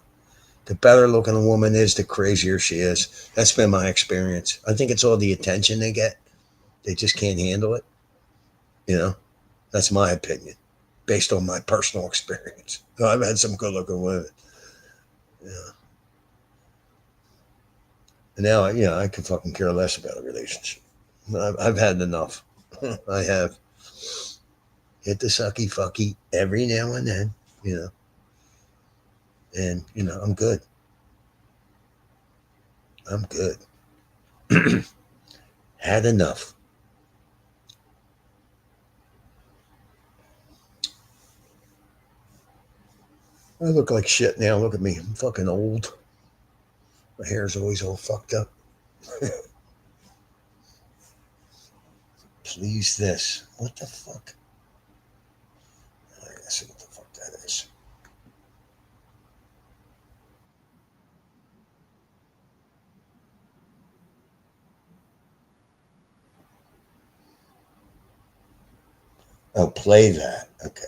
better looking a woman is, the crazier she is. That's been my experience. I think it's all the attention they get. They just can't handle it. That's my opinion, based on my personal experience. I've had some good looking women. Yeah. And now, I can fucking care less about a relationship. I've had enough. I have. Hit the sucky fucky every now and then, and I'm good. Had enough. I look like shit now. Look at me. I'm fucking old. My hair's always all fucked up. Please this. What the fuck? I gotta see what the fuck that is. Oh, play that. Okay.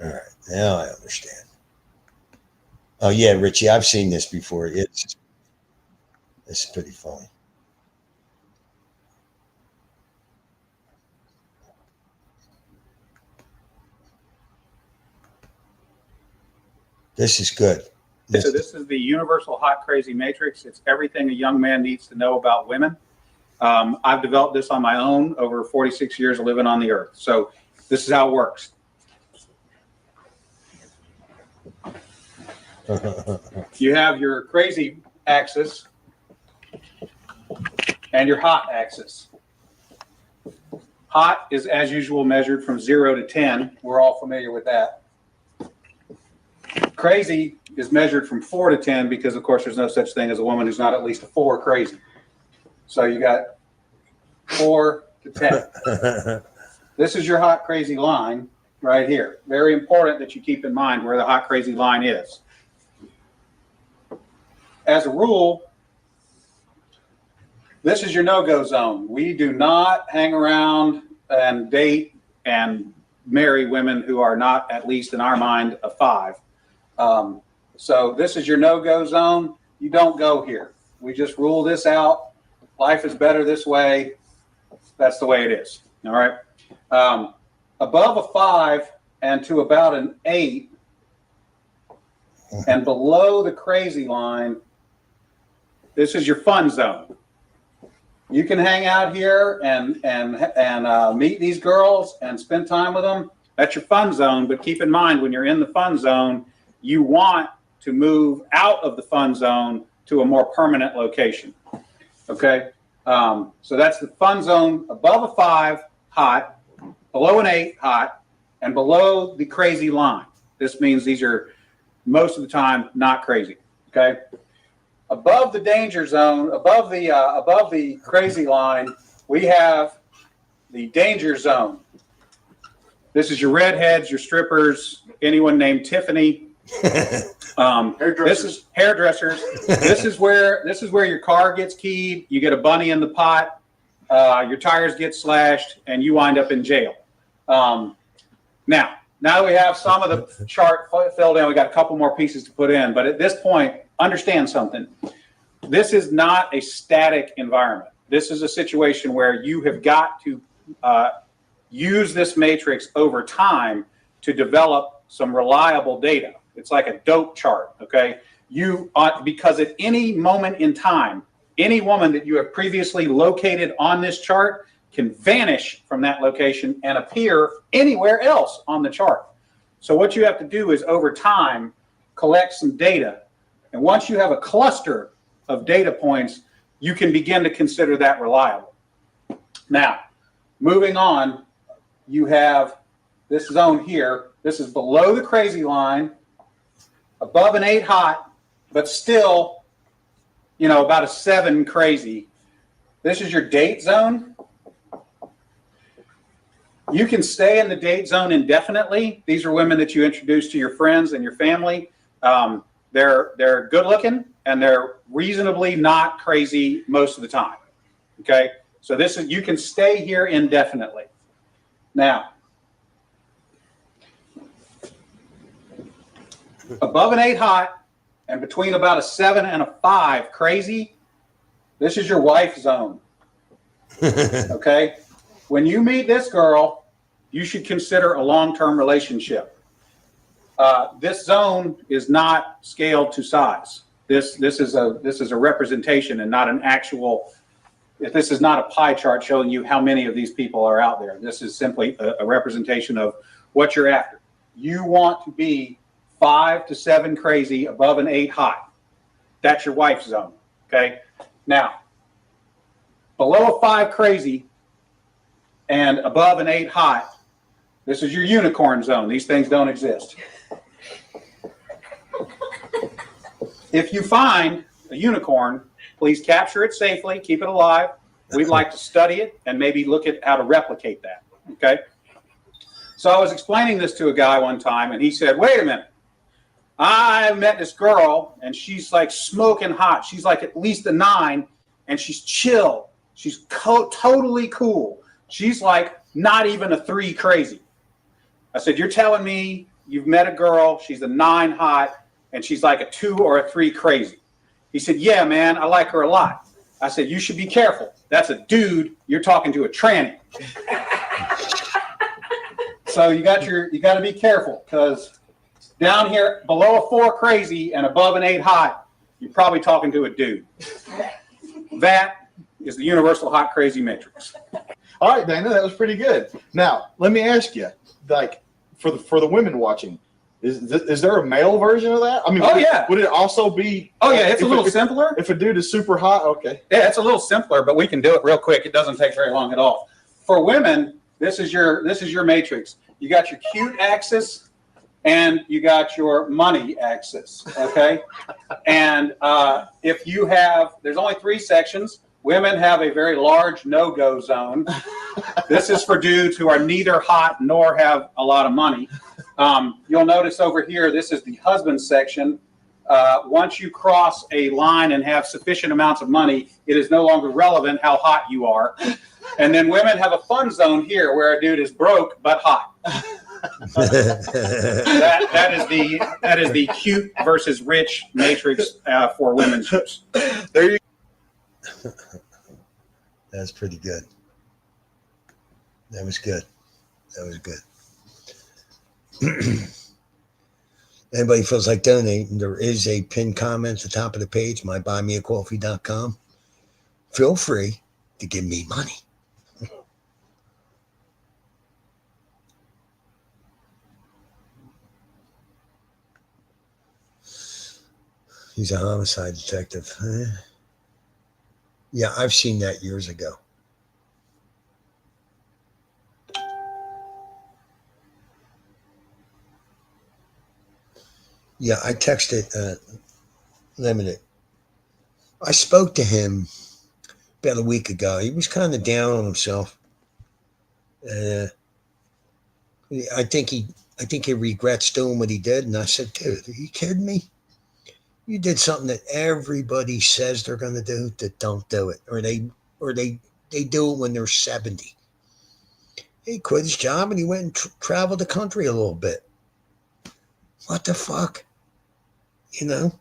All right. Now I understand. Oh, yeah, Richie, I've seen this before. It's pretty funny. This is good. So this is the universal hot crazy matrix. It's everything a young man needs to know about women. I've developed this on my own over 46 years of living on the earth. So this is how it works. You have your crazy axis and your hot axis. Hot is, as usual, measured from 0 to 10. We're all familiar with that. Crazy is measured from 4 to 10 because, of course, there's no such thing as a woman who's not at least a 4 crazy. So you got 4 to 10. This is your hot crazy line right here. Very important that you keep in mind where the hot crazy line is. As a rule, this is your no-go zone. We do not hang around and date and marry women who are not, at least in our mind, a 5. So this is your no-go zone. You don't go here. We just rule this out. Life is better this way. That's the way it is. All right. Above a 5 and to about an 8 and below the crazy line, this is your fun zone. You can hang out here and meet these girls and spend time with them. That's your fun zone. But keep in mind, when you're in the fun zone, you want to move out of the fun zone to a more permanent location. Okay. So that's the fun zone above a 5, hot, below an 8, hot, and below the crazy line. This means these are most of the time not crazy. Okay. Above the danger zone, above the crazy line, we have the danger zone. This is your redheads, your strippers, anyone named Tiffany. This is hairdressers. This is where your car gets keyed. You get a bunny in the pot. Your tires get slashed, and you wind up in jail. Now, now we have some of the chart filled in. We got a couple more pieces to put in, but at this point, understand something. This is not a static environment. This is a situation where you have got to use this matrix over time to develop some reliable data. It's like a dope chart, okay? Because at any moment in time, any woman that you have previously located on this chart can vanish from that location and appear anywhere else on the chart. So what you have to do is over time, collect some data. And once you have a cluster of data points, you can begin to consider that reliable. Now, moving on, you have this zone here. This is below the crazy line, above an 8 hot, but still, you know, about a 7 crazy. This is your date zone. You can stay in the date zone indefinitely. These are women that you introduce to your friends and your family. They're good looking and they're reasonably not crazy most of the time. Okay, so this is, you can stay here indefinitely. Now, above an 8 hot and between about a 7 and a 5 crazy, this is your wife zone. Okay, when you meet this girl, you should consider a long-term relationship. This zone is not scaled to size. This is a representation and not an actual. This is not a pie chart showing you how many of these people are out there. This is simply a representation of what you're after. You want to be 5 to 7 crazy above an 8 hot. That's your wife zone. Okay. Now, below a 5 crazy and above an 8 hot, this is your unicorn zone. These things don't exist. If you find a unicorn, please capture it safely, keep it alive. We'd like to study it and maybe look at how to replicate that. Okay. So I was explaining this to a guy one time and he said, wait a minute. I met this girl and she's like smoking hot. She's like at least a 9 and she's chill. She's totally cool. She's like not even a 3 crazy. I said, you're telling me you've met a girl, she's a 9 hot, and she's like a 2 or a 3 crazy. He said, yeah, man, I like her a lot. I said, you should be careful. That's a dude. You're talking to a tranny. So you got to be careful because down here below a 4 crazy and above an 8 hot, you're probably talking to a dude. That is the universal hot crazy matrix. All right, Dana, that was pretty good. Now, let me ask you, like, for the women watching, is there a male version of that? I mean, would it also be? Oh yeah, it's a little simpler. If a dude is super hot, okay. Yeah, it's a little simpler, but we can do it real quick. It doesn't take very long at all. For women, this is your matrix. You got your cute axis, and you got your money axis. Okay, and if you have, there's only 3 sections. Women have a very large no-go zone. This is for dudes who are neither hot nor have a lot of money. You'll notice over here, this is the husband section. Once you cross a line and have sufficient amounts of money, it is no longer relevant how hot you are. And then women have a fun zone here where a dude is broke but hot. that is the cute versus rich matrix for women's use. There you go. That's pretty good. That was good. That was good. Anybody feels like donating, there is a pinned comment at the top of the page, mybuymeacoffee.com. Feel free to give me money. He's a homicide detective. Yeah, I've seen that years ago. Yeah, I texted Limited. I spoke to him about a week ago. He was kind of down on himself. I think he regrets doing what he did. And I said, dude, are you kidding me? You did something that everybody says they're going to do that don't do it, or they do it when they're 70. He quit his job and he went and traveled the country a little bit. What the fuck? You know?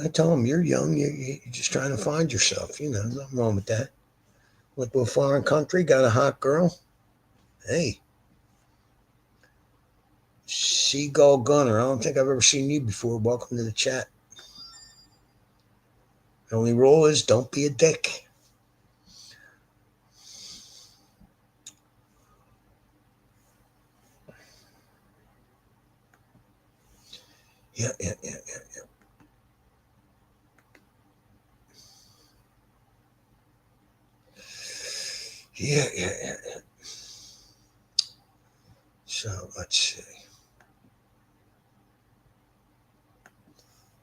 I told him, you're young. You're just trying to find yourself. You know, nothing wrong with that. Went to a foreign country, got a hot girl. Hey. Seagull Gunner. I don't think I've ever seen you before. Welcome to the chat. The only rule is don't be a dick. Yeah. Yeah. So let's see.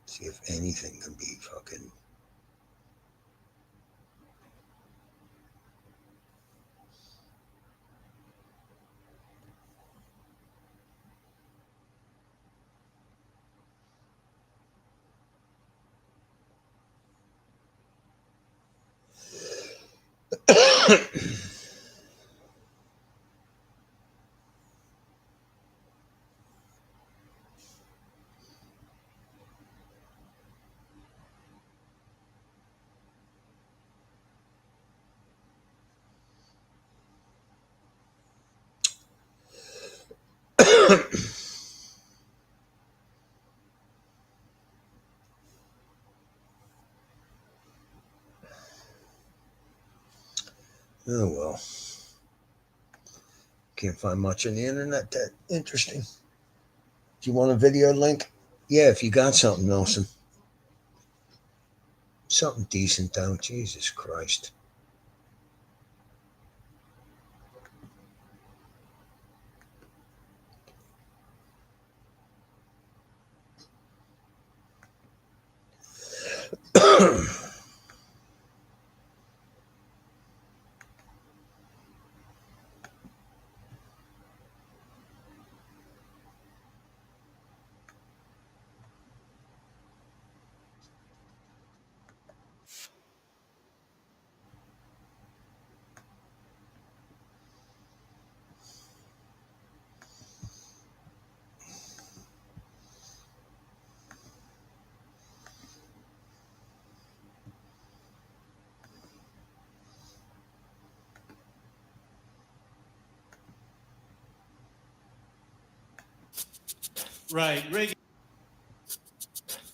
See if anything can be fucking. Oh well. Can't find much on the internet that interesting. Do you want a video link? Yeah, if you got something, Nelson. Something decent though. Jesus Christ.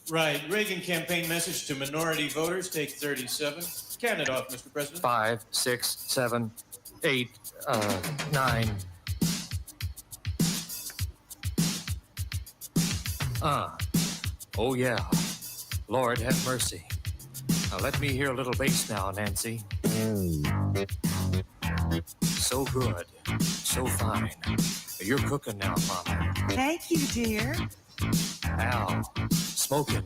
Right, Reagan campaign message to minority voters, take 37. Count it off, Mr. President. 5, 6, 7, 8, 9. Oh yeah. Lord have mercy. Now let me hear a little bass now, Nancy. So good. So fine. You're cooking now, Mama. Thank you, dear. Al, smoking.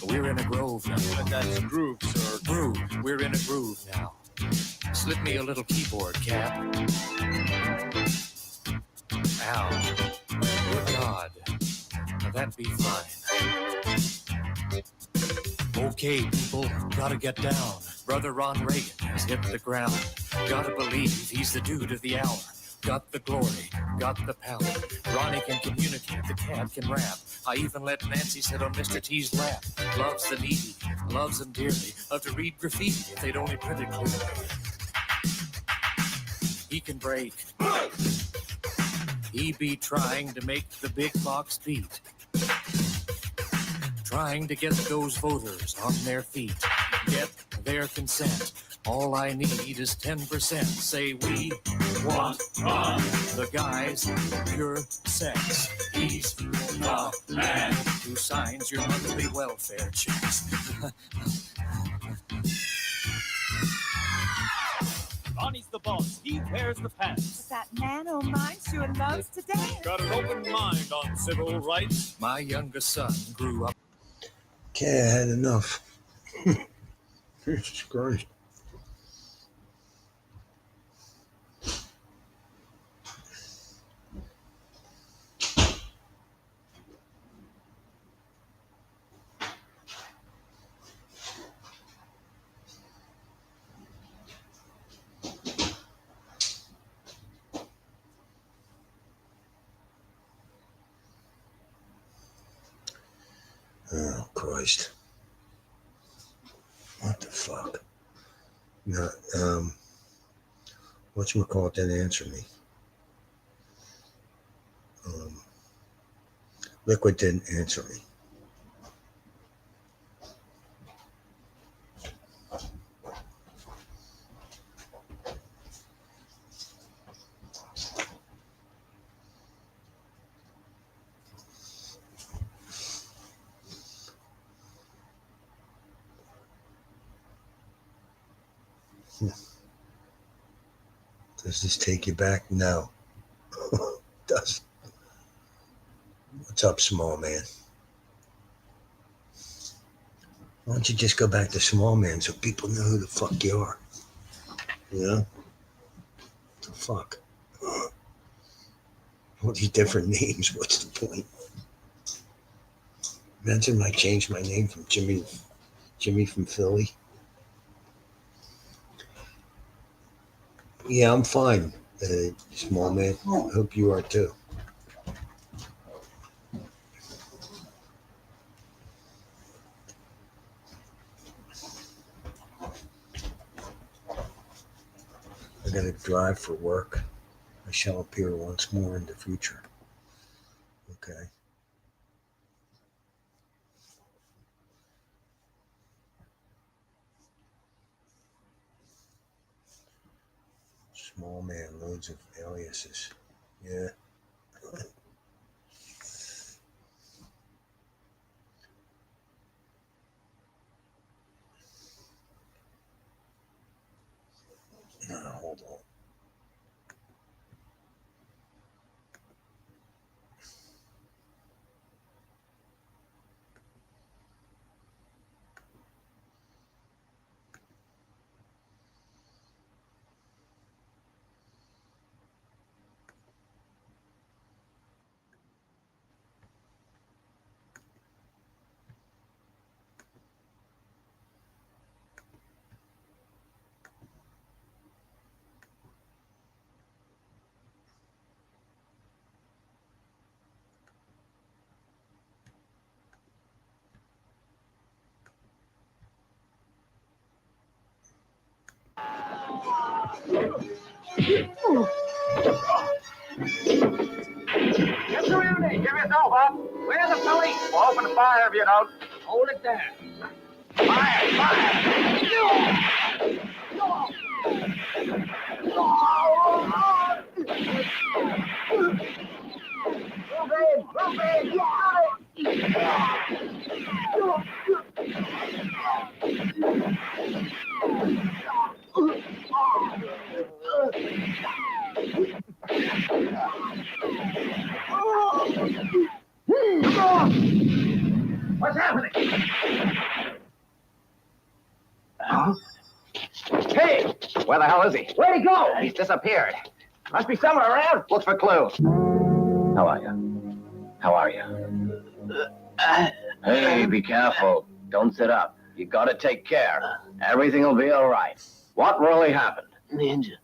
We're in a groove now. That's groove, sir. Groove. We're in a groove now. Slip me a little keyboard, Cap. Al. Good God. Now that'd be fine. Okay, people, gotta get down. Brother Ron Reagan has hit the ground. Gotta believe he's the dude of the hour. Got the glory, got the power. Ronnie can communicate, the cat can rap. I even let Nancy sit on Mr. T's lap. Loves the needy, loves them dearly. Love to read graffiti if they'd only print it clearly. He can break. He be trying to make the big box beat. Trying to get those voters on their feet. Get their consent. All I need is 10%. Say we want the guy's pure sex. He's the man who signs your monthly welfare checks. Ronnie's the boss. He wears the pants. That man of mine sure loves to dance. Got an open mind on civil rights. My youngest son grew up. Okay, I had enough. Jesus Christ. Christ. What the fuck? No, whatchamacallit didn't answer me. Liquid didn't answer me. Does this take you back? No. Does. What's up, small man? Why don't you just go back to small man so people know who the fuck you are? You know? What the fuck? All these different names, what's the point? Imagine I changed my name from Jimmy from Philly. Yeah, I'm fine, small man. Hope you are too. I gotta drive for work. I shall appear once more in the future. Okay. Small man, loads of aliases. Yeah. Hold on. Just around there. Give yourself up. Where's the police? We'll open fire if you don't. Hold it there. Fire! Fire! What's happening? Huh? Hey! Where the hell is he? Where'd he go? He's disappeared. Must be somewhere around. Looks for clues. How are you? How are you? Hey, be careful. Don't sit up. You gotta take care. Everything will be all right. What really happened? Ninja.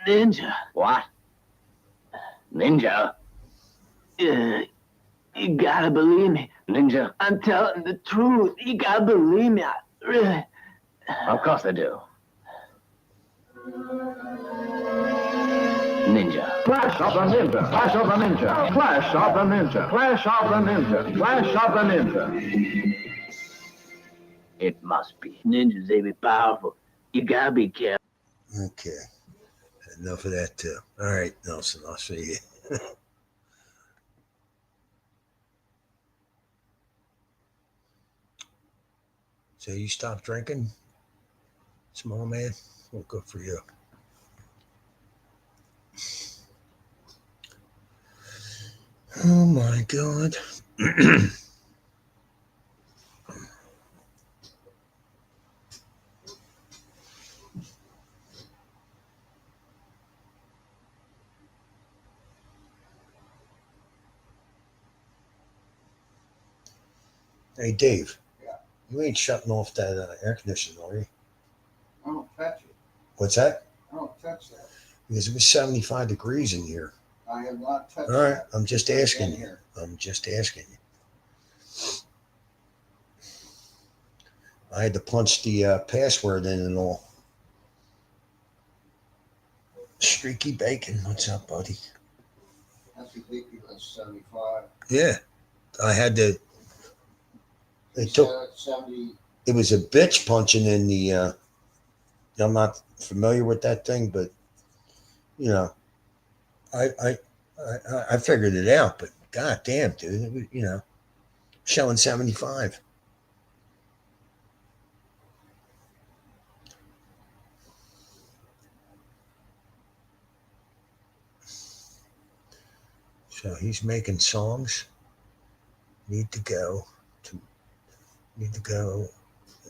Ninja. What? Ninja? You gotta believe me. Ninja? I'm telling the truth. You gotta believe me. Really. Of course I do. Ninja. Flash of the Ninja. Flash of the Ninja. Flash of the Ninja. Flash of the Ninja. Flash of the Ninja. It must be. Ninjas, they be powerful. You gotta be careful. Okay. Enough of that too. All right, Nelson, I'll see you. So you stopped drinking, small man? Well, good for you. Oh my God. Hey, Dave. Yeah. You ain't shutting off that air conditioner, are you? I don't touch it. What's that? I don't touch that. Because it was 75 degrees in here. I have not touched All right, that. I'm just It's asking in you. here. I'm just asking you. I had to punch the password in and all. Streaky Bacon, what's up, buddy? That's ridiculous, 75. Yeah, I had to. He It took. said 70. It was a bitch punching in the. I'm not familiar with that thing, but you know, I figured it out. But god damn, dude, it was, you know, showing 75. So he's making songs. Need to go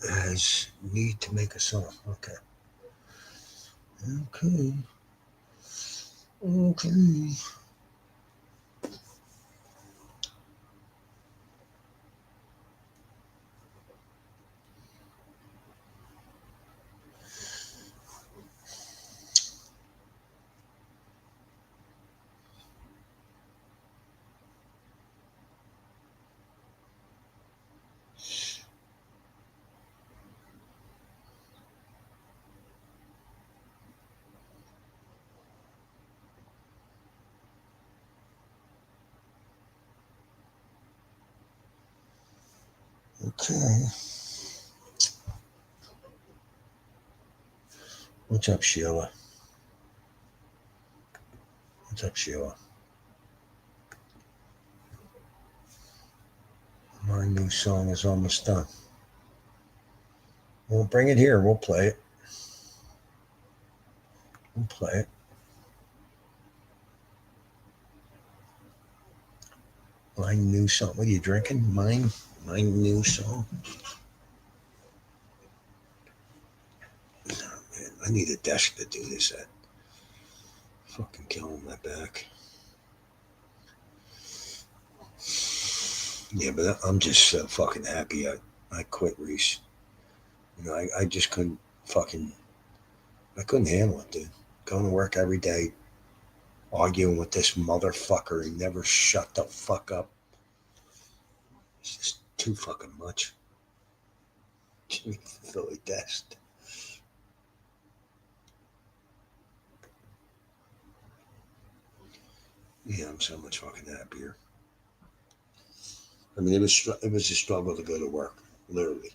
as need to make a song. Okay. Okay. What's up, Sheila? What's up, Sheila? My new song is almost done. We'll bring it here. We'll play it. We'll play it. My new song. What are you drinking? My new song. Oh, man, I need a desk to do this at. Fucking killing my back. Yeah, but I'm just so fucking happy I quit Reese. You know, I just couldn't I couldn't handle it, dude. Going to work every day, arguing with this motherfucker. He never shut the fuck up. It's just too fucking much. Jimmy Philly Dest. Yeah, I'm so much fucking happier. I mean, it was a struggle to go to work, literally.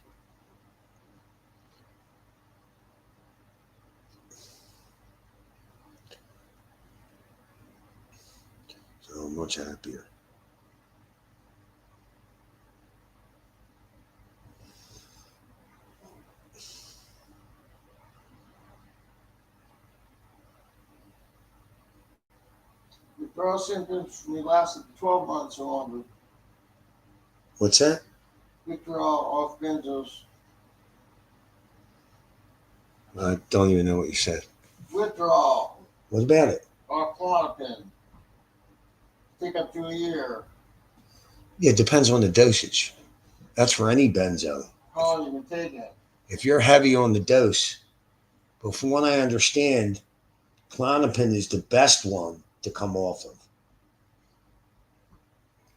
So I'm much happier. Withdrawal symptoms may last 12 months or longer. What's that? Withdrawal off benzos. I don't even know what you said. Withdrawal What about it? off Klonopin. Take up to a year. Yeah, it depends on the dosage. That's for any benzo. How long you been taking it? If you're heavy on the dose, but from what I understand, Klonopin is the best one to come off of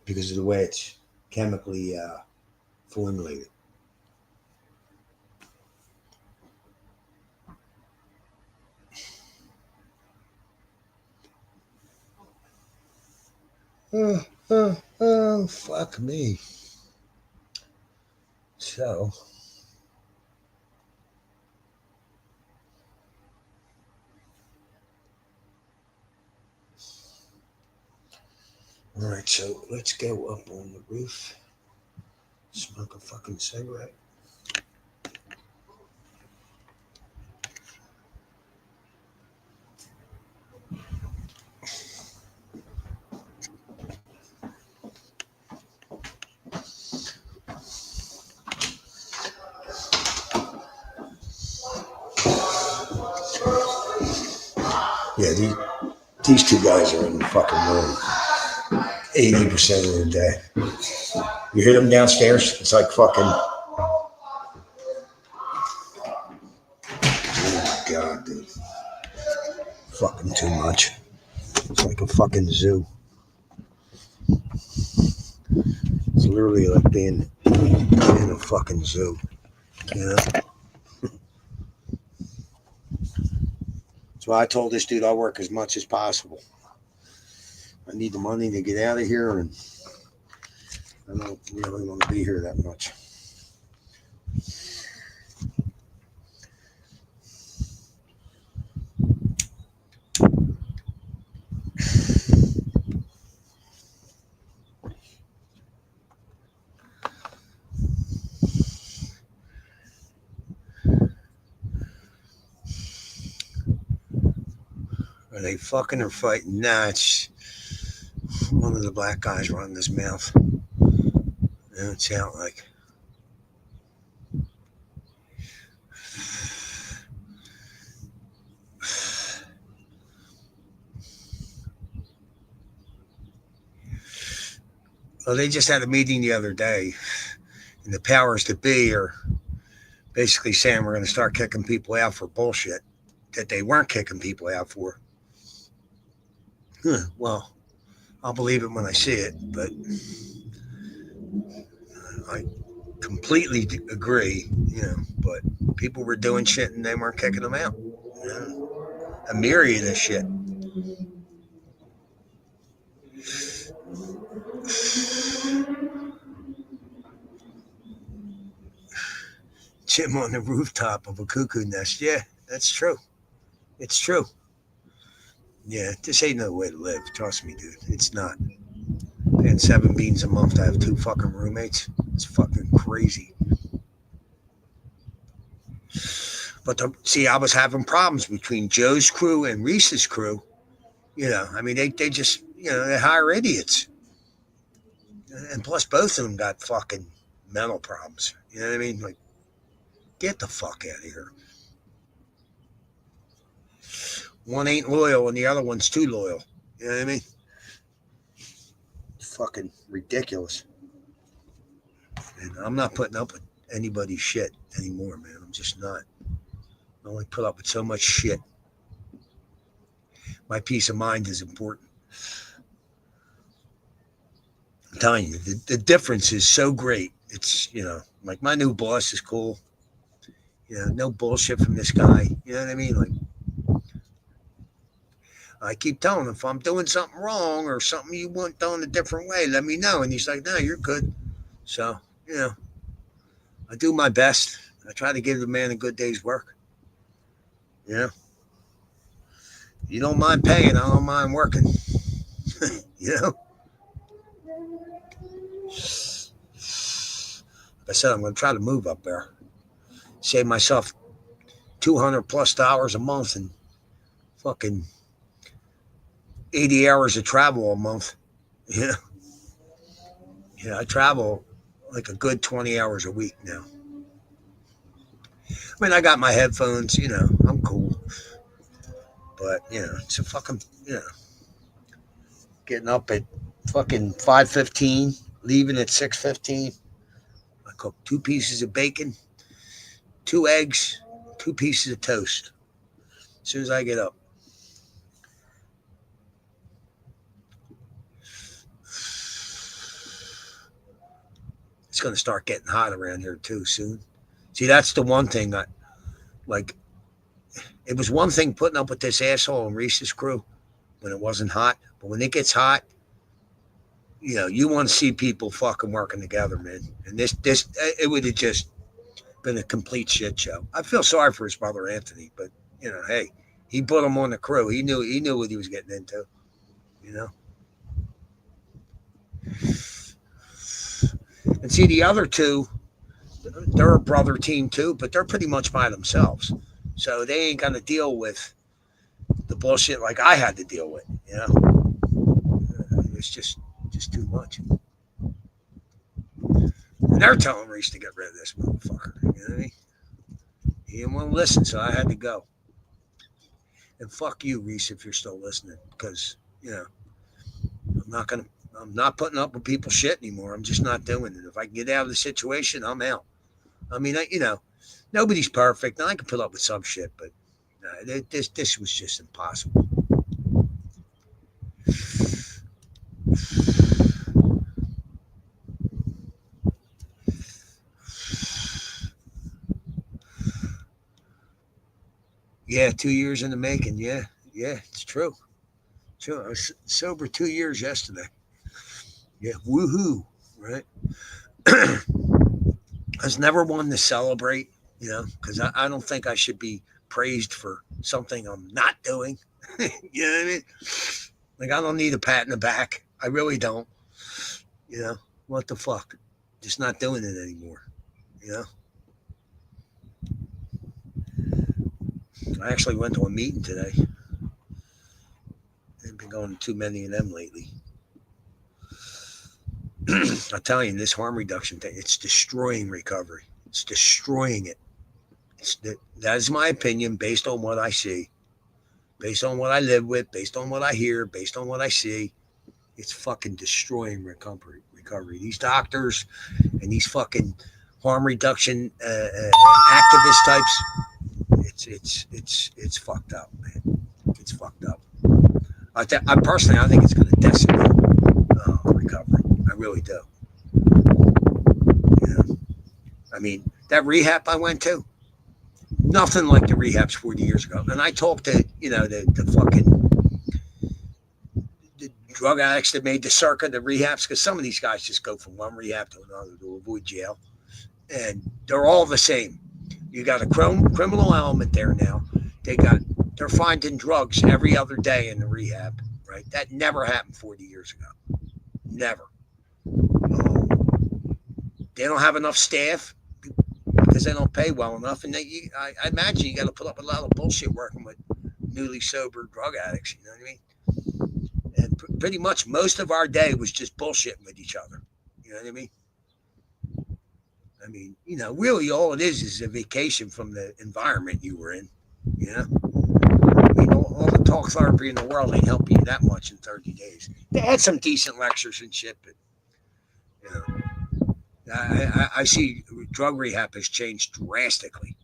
because of the way it's chemically formulated. Oh, fuck me. So, all right, so let's go up on the roof, smoke a fucking cigarette. Yeah, these two guys are in the fucking room 80% of the day. You hear them downstairs? It's like fucking. Oh my God, dude. Fucking too much. It's like a fucking zoo. It's literally like being in a fucking zoo. You know? That's why I told this dude I'll work as much as possible. I need the money to get out of here, and I don't really want to be here that much. Are they fucking or fighting? Nah, it's one of the black guys running his mouth. It don't sound like. Well, they just had a meeting the other day, and the powers that be are basically saying we're going to start kicking people out for bullshit that they weren't kicking people out for. Well, I'll believe it when I see it, but I completely agree, but people were doing shit and they weren't kicking them out. A myriad of shit. Jim on the rooftop of a cuckoo nest. Yeah, that's true. It's true. Yeah, this ain't no way to live. Trust me, dude. It's not. Paying $7 beans a month to have 2 fucking roommates. It's fucking crazy. But see, I was having problems between Joe's crew and Reese's crew. I mean, they just, they hire idiots. And plus, both of them got fucking mental problems. You know what I mean? Like, get the fuck out of here. One ain't loyal and the other one's too loyal. You know what I mean? It's fucking ridiculous. And I'm not putting up with anybody's shit anymore, man. I'm just not. I only put up with so much shit. My peace of mind is important. I'm telling you, the difference is so great. It's, like my new boss is cool. No bullshit from this guy. You know what I mean? Like, I keep telling him if I'm doing something wrong or something you want done a different way, let me know. And he's like, no, you're good. So, I do my best. I try to give the man a good day's work. You don't mind paying, I don't mind working. Like I said, I'm going to try to move up there. Save myself $200+ a month and fucking 80 hours of travel a month. I travel like a good 20 hours a week now. I mean, I got my headphones, I'm cool. But, it's a fucking, getting up at fucking 5:15, leaving at 6:15. I cook 2 pieces of bacon, 2 eggs, 2 pieces of toast as soon as I get up. It's going to start getting hot around here too soon. See, that's the one thing it was one thing putting up with this asshole and Reese's crew when it wasn't hot, but when it gets hot, you want to see people fucking working together, man. And this, it would have just been a complete shit show. I feel sorry for his brother Anthony, but hey, he put him on the crew. He knew what he was getting into. And see, the other 2, they're a brother team too, but they're pretty much by themselves. So they ain't gonna deal with the bullshit like I had to deal with. It's just too much. And they're telling Reese to get rid of this motherfucker. You know what I mean? He didn't want to listen, so I had to go. And fuck you, Reese, if you're still listening, because I'm not putting up with people's shit anymore. I'm just not doing it. If I can get out of the situation, I'm out. I mean, nobody's perfect. I can put up with some shit, but this was just impossible. Yeah, 2 years in the making. Yeah, it's true. True. I was sober 2 years yesterday. Yeah, woohoo, right? I was never one to celebrate, because I don't think I should be praised for something I'm not doing. You know what I mean? Like, I don't need a pat in the back. I really don't. What the fuck? Just not doing it anymore. I actually went to a meeting today. I've been going to too many of them lately. I tell you, this harm reduction thing, it's destroying recovery. It's destroying it. That is my opinion based on what I see, based on what I live with, based on what I hear, based on what I see. It's fucking destroying recovery. These doctors and these fucking harm reduction activist types, it's fucked up, man. It's fucked up. I think it's going to decimate recovery. I really do. I mean, that rehab I went to, nothing like the rehabs 40 years ago. And I talked to, the fucking the drug addicts that made the circuit, the rehabs, because some of these guys just go from one rehab to another to avoid jail. And they're all the same. You got a criminal element there now. They're finding drugs every other day in the rehab, right? That never happened 40 years ago. Never. They don't have enough staff because they don't pay well enough. And I imagine you got to put up a lot of bullshit working with newly sober drug addicts. You know what I mean? And pretty much most of our day was just bullshitting with each other. You know what I mean? I mean, really all it is a vacation from the environment you were in. I mean, all the talk therapy in the world ain't helping you that much in 30 days. They had some decent lectures and shit, but, I see drug rehab has changed drastically.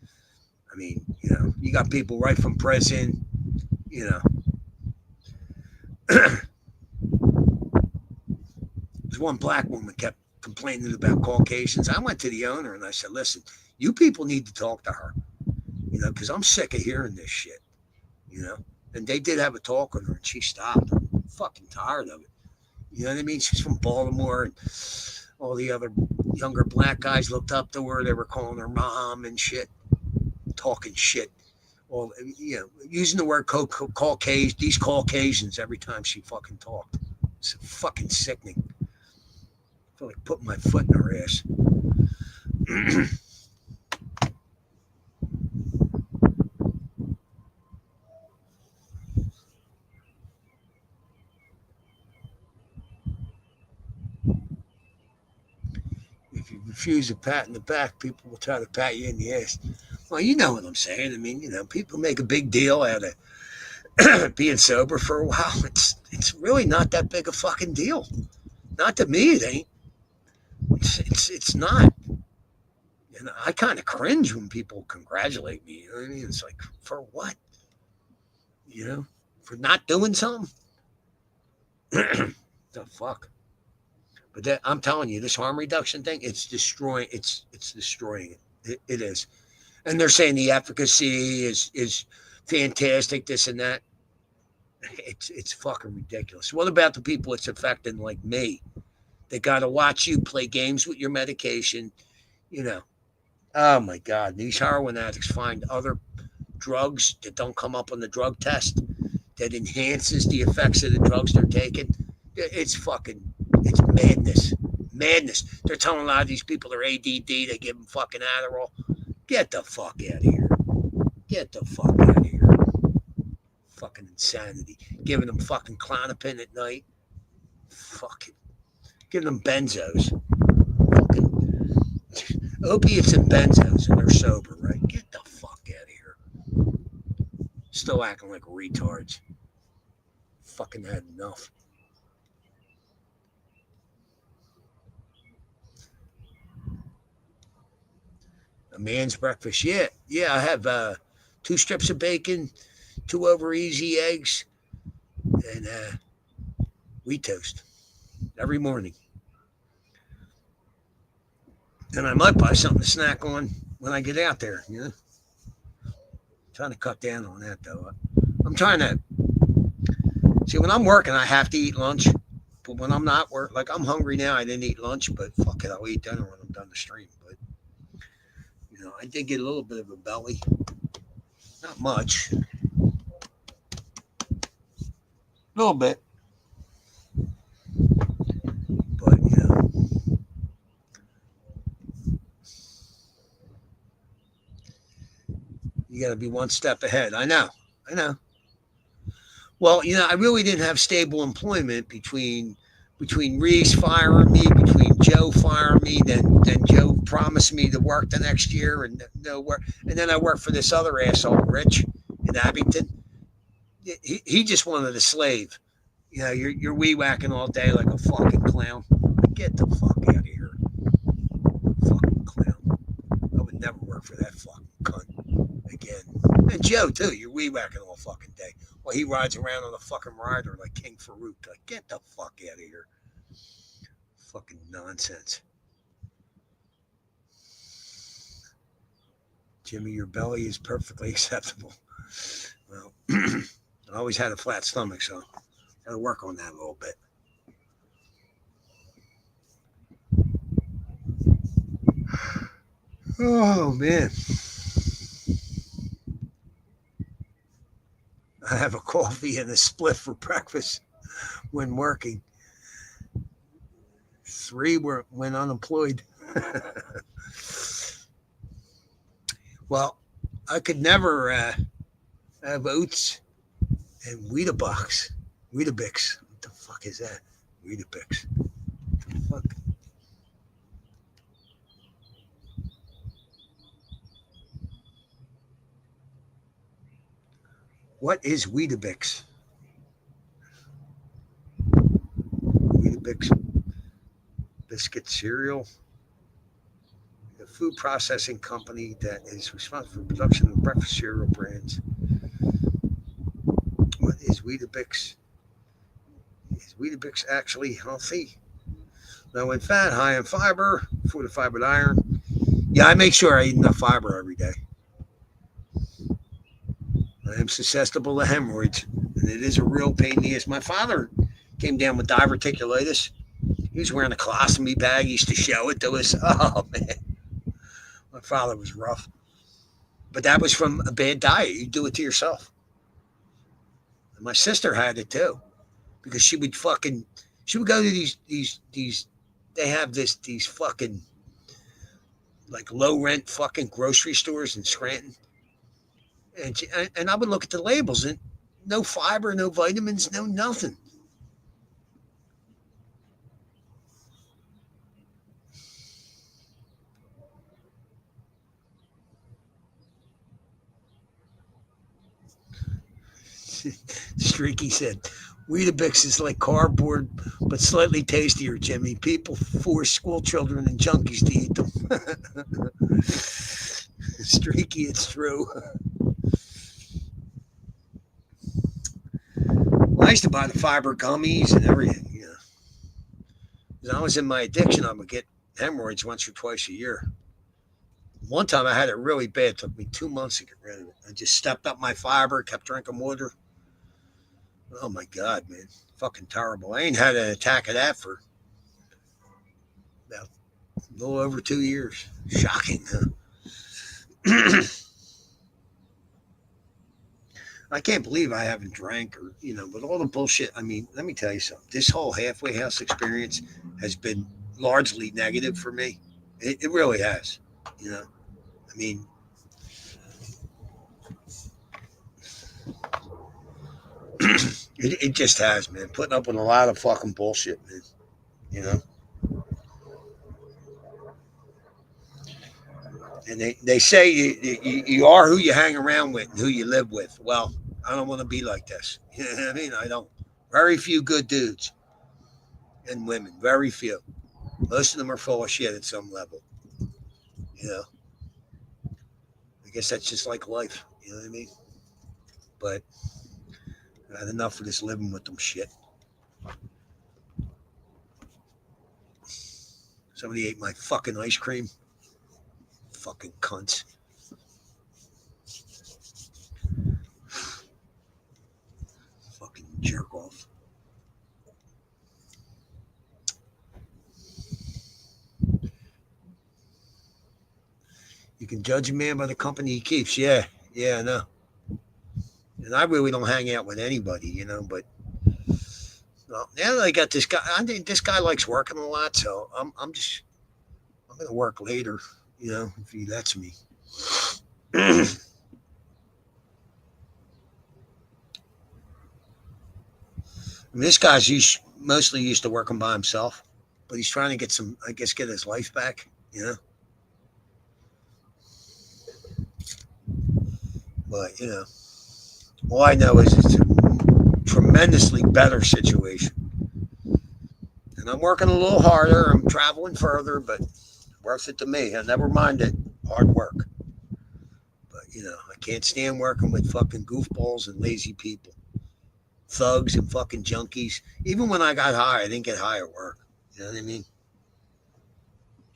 I mean, you got people right from prison, There's one black woman kept complaining about Caucasians. I went to the owner and I said, listen, you people need to talk to her, because I'm sick of hearing this shit, And they did have a talk with her and she stopped. I'm fucking tired of it. You know what I mean? She's from Baltimore and all the other younger black guys looked up to her. They were calling her mom and shit, talking shit. Well, using the word Caucasian, these Caucasians every time she fucking talked. It's fucking sickening. I feel like putting my foot in her ass. If you refuse a pat in the back, people will try to pat you in the ass. Well, you know what I'm saying. I mean, people make a big deal out of being sober for a while. It's really not that big a fucking deal. Not to me, it ain't. It's not. And I kind of cringe when people congratulate me. You know what I mean? It's like, for what? For not doing something? The fuck? But I'm telling you, this harm reduction thing, it's destroying. It's destroying it. It is. And they're saying the efficacy is fantastic, this and that. It's fucking ridiculous. What about the people it's affecting, like me? They got to watch you play games with your medication. Oh my God, these heroin addicts find other drugs that don't come up on the drug test that enhances the effects of the drugs they're taking. It's madness. They're telling a lot of these people they're ADD. They give them fucking Adderall. Get the fuck out of here. Fucking insanity. Giving them fucking Klonopin at night. Fucking. Giving them benzos. Fucking opiates and benzos, and they're sober, right? Get the fuck out of here. Still acting like retards. Fucking had enough. A man's breakfast. Yeah, I have 2 strips of bacon, 2 over easy eggs, and wheat toast every morning. And I might buy something to snack on when I get out there, Trying to cut down on that though. I'm trying to see when I'm working, I have to eat lunch. But when I'm not work, like I'm hungry now, I didn't eat lunch, but fuck it, I'll eat dinner when I'm done the stream. But you know, I did get a little bit of a belly, not much, a little bit, but you know, you got to be one step ahead. I know. Well, you know, I really didn't have stable employment between Reese firing me, between Joe firing me, then Joe promised me to work the next year and no work, and then I worked for this other asshole, Rich, in Abington. He just wanted a slave. You know, you're wee whacking all day like a fucking clown. Get the fuck out of here, fucking clown. I would never work for that fucking cunt again. And Joe too. You're wee whacking all fucking day. Well, he rides around on a fucking rider like King Farouk. Like, get the fuck out of here. Fucking nonsense. Jimmy, your belly is perfectly acceptable. Well, I always had a flat stomach, so got to work on that a little bit. Oh, man. I have a coffee and a spliff for breakfast when working. 3 went unemployed. Well, I could never have oats and Weetabix. What the fuck is that? Weetabix. What the fuck? What is Weetabix? Weetabix biscuit cereal. A food processing company that is responsible for production of breakfast cereal brands. What is Weetabix? Is Weetabix actually healthy? Low in fat, high in fiber, fortified with iron. Yeah, I make sure I eat enough fiber every day. I am susceptible to hemorrhoids, and it is a real pain in the ass. My father came down with diverticulitis. He was wearing a colostomy bag. He used to show it to us. Oh, man. My father was rough. But that was from a bad diet. You do it to yourself. And my sister had it, too, because she would go to these they have these fucking, like, low-rent fucking grocery stores in Scranton. And I would look at the labels and no fiber, no vitamins, no nothing. Streaky said, Weetabix is like cardboard, but slightly tastier, Jimmy. People force school children and junkies to eat them. Streaky, it's true. I used to buy the fiber gummies and everything, you know. When I was in my addiction, I would get hemorrhoids once or twice a year. One time I had it really bad. It took me 2 months to get rid of it. I just stepped up my fiber, kept drinking water. Oh, my God, man. Fucking terrible. I ain't had an attack of that for about a little over 2 years. Shocking, huh? I can't believe I haven't drank or, you know, but all the bullshit. I mean, let me tell you something. This whole halfway house experience has been largely negative for me. It really has, you know. I mean, it just has, man. Putting up with a lot of fucking bullshit, man, you know. And they say you are who you hang around with and who you live with. Well, I don't want to be like this. You know what I mean? I don't. Very few good dudes and women. Very few. Most of them are full of shit at some level. You know? I guess that's just like life. You know what I mean? But I had enough of this living with them shit. Somebody ate my fucking ice cream. Fucking cunts. Jerk off. You can judge a man by the company he keeps. Yeah, I know. And I really don't hang out with anybody, you know. But well, now that I got this guy, I think this guy likes working a lot, so I'm gonna work later, you know, if he lets me. And this guy's mostly used to working by himself, but he's trying to get some, I guess, get his life back, you know. But, you know, all I know is it's a tremendously better situation. And I'm working a little harder. I'm traveling further, but worth it to me. I never minded hard work. But, you know, I can't stand working with fucking goofballs and lazy people. Thugs and fucking junkies. Even when I got high, I didn't get high at work. You know what I mean?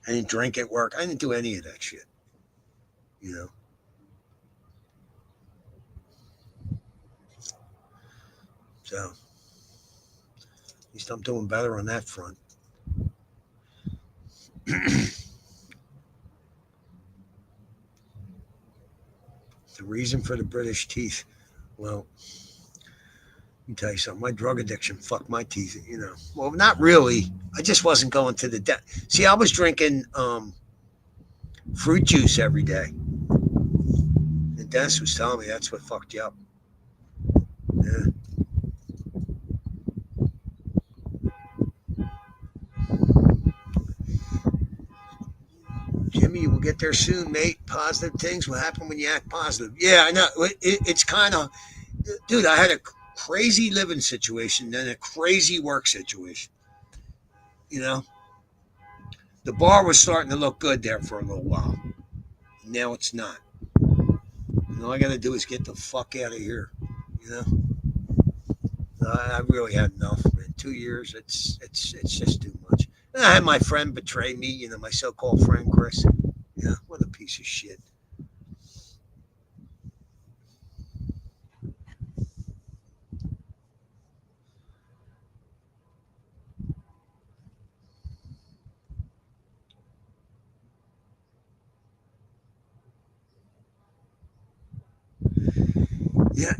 I didn't drink at work. I didn't do any of that shit. You know? So, at least I'm doing better on that front. The reason for the British teeth. Well, let me tell you something. My drug addiction fucked my teeth, you know. Well, not really. I just wasn't going to the See, I was drinking fruit juice every day. And Dennis was telling me that's what fucked you up. Yeah. Jimmy, we'll get there soon, mate. Positive things will happen when you act positive. Yeah, I know. It's kind of, dude, I had a crazy living situation, then a crazy work situation. You know, the bar was starting to look good there for a little while. Now it's not. And all I got to do is get the fuck out of here. You know, I really had enough, man. 2 years, it's just too much. And I had my friend betray me. You know, my so-called friend Chris. Yeah, what a piece of shit. Yeah.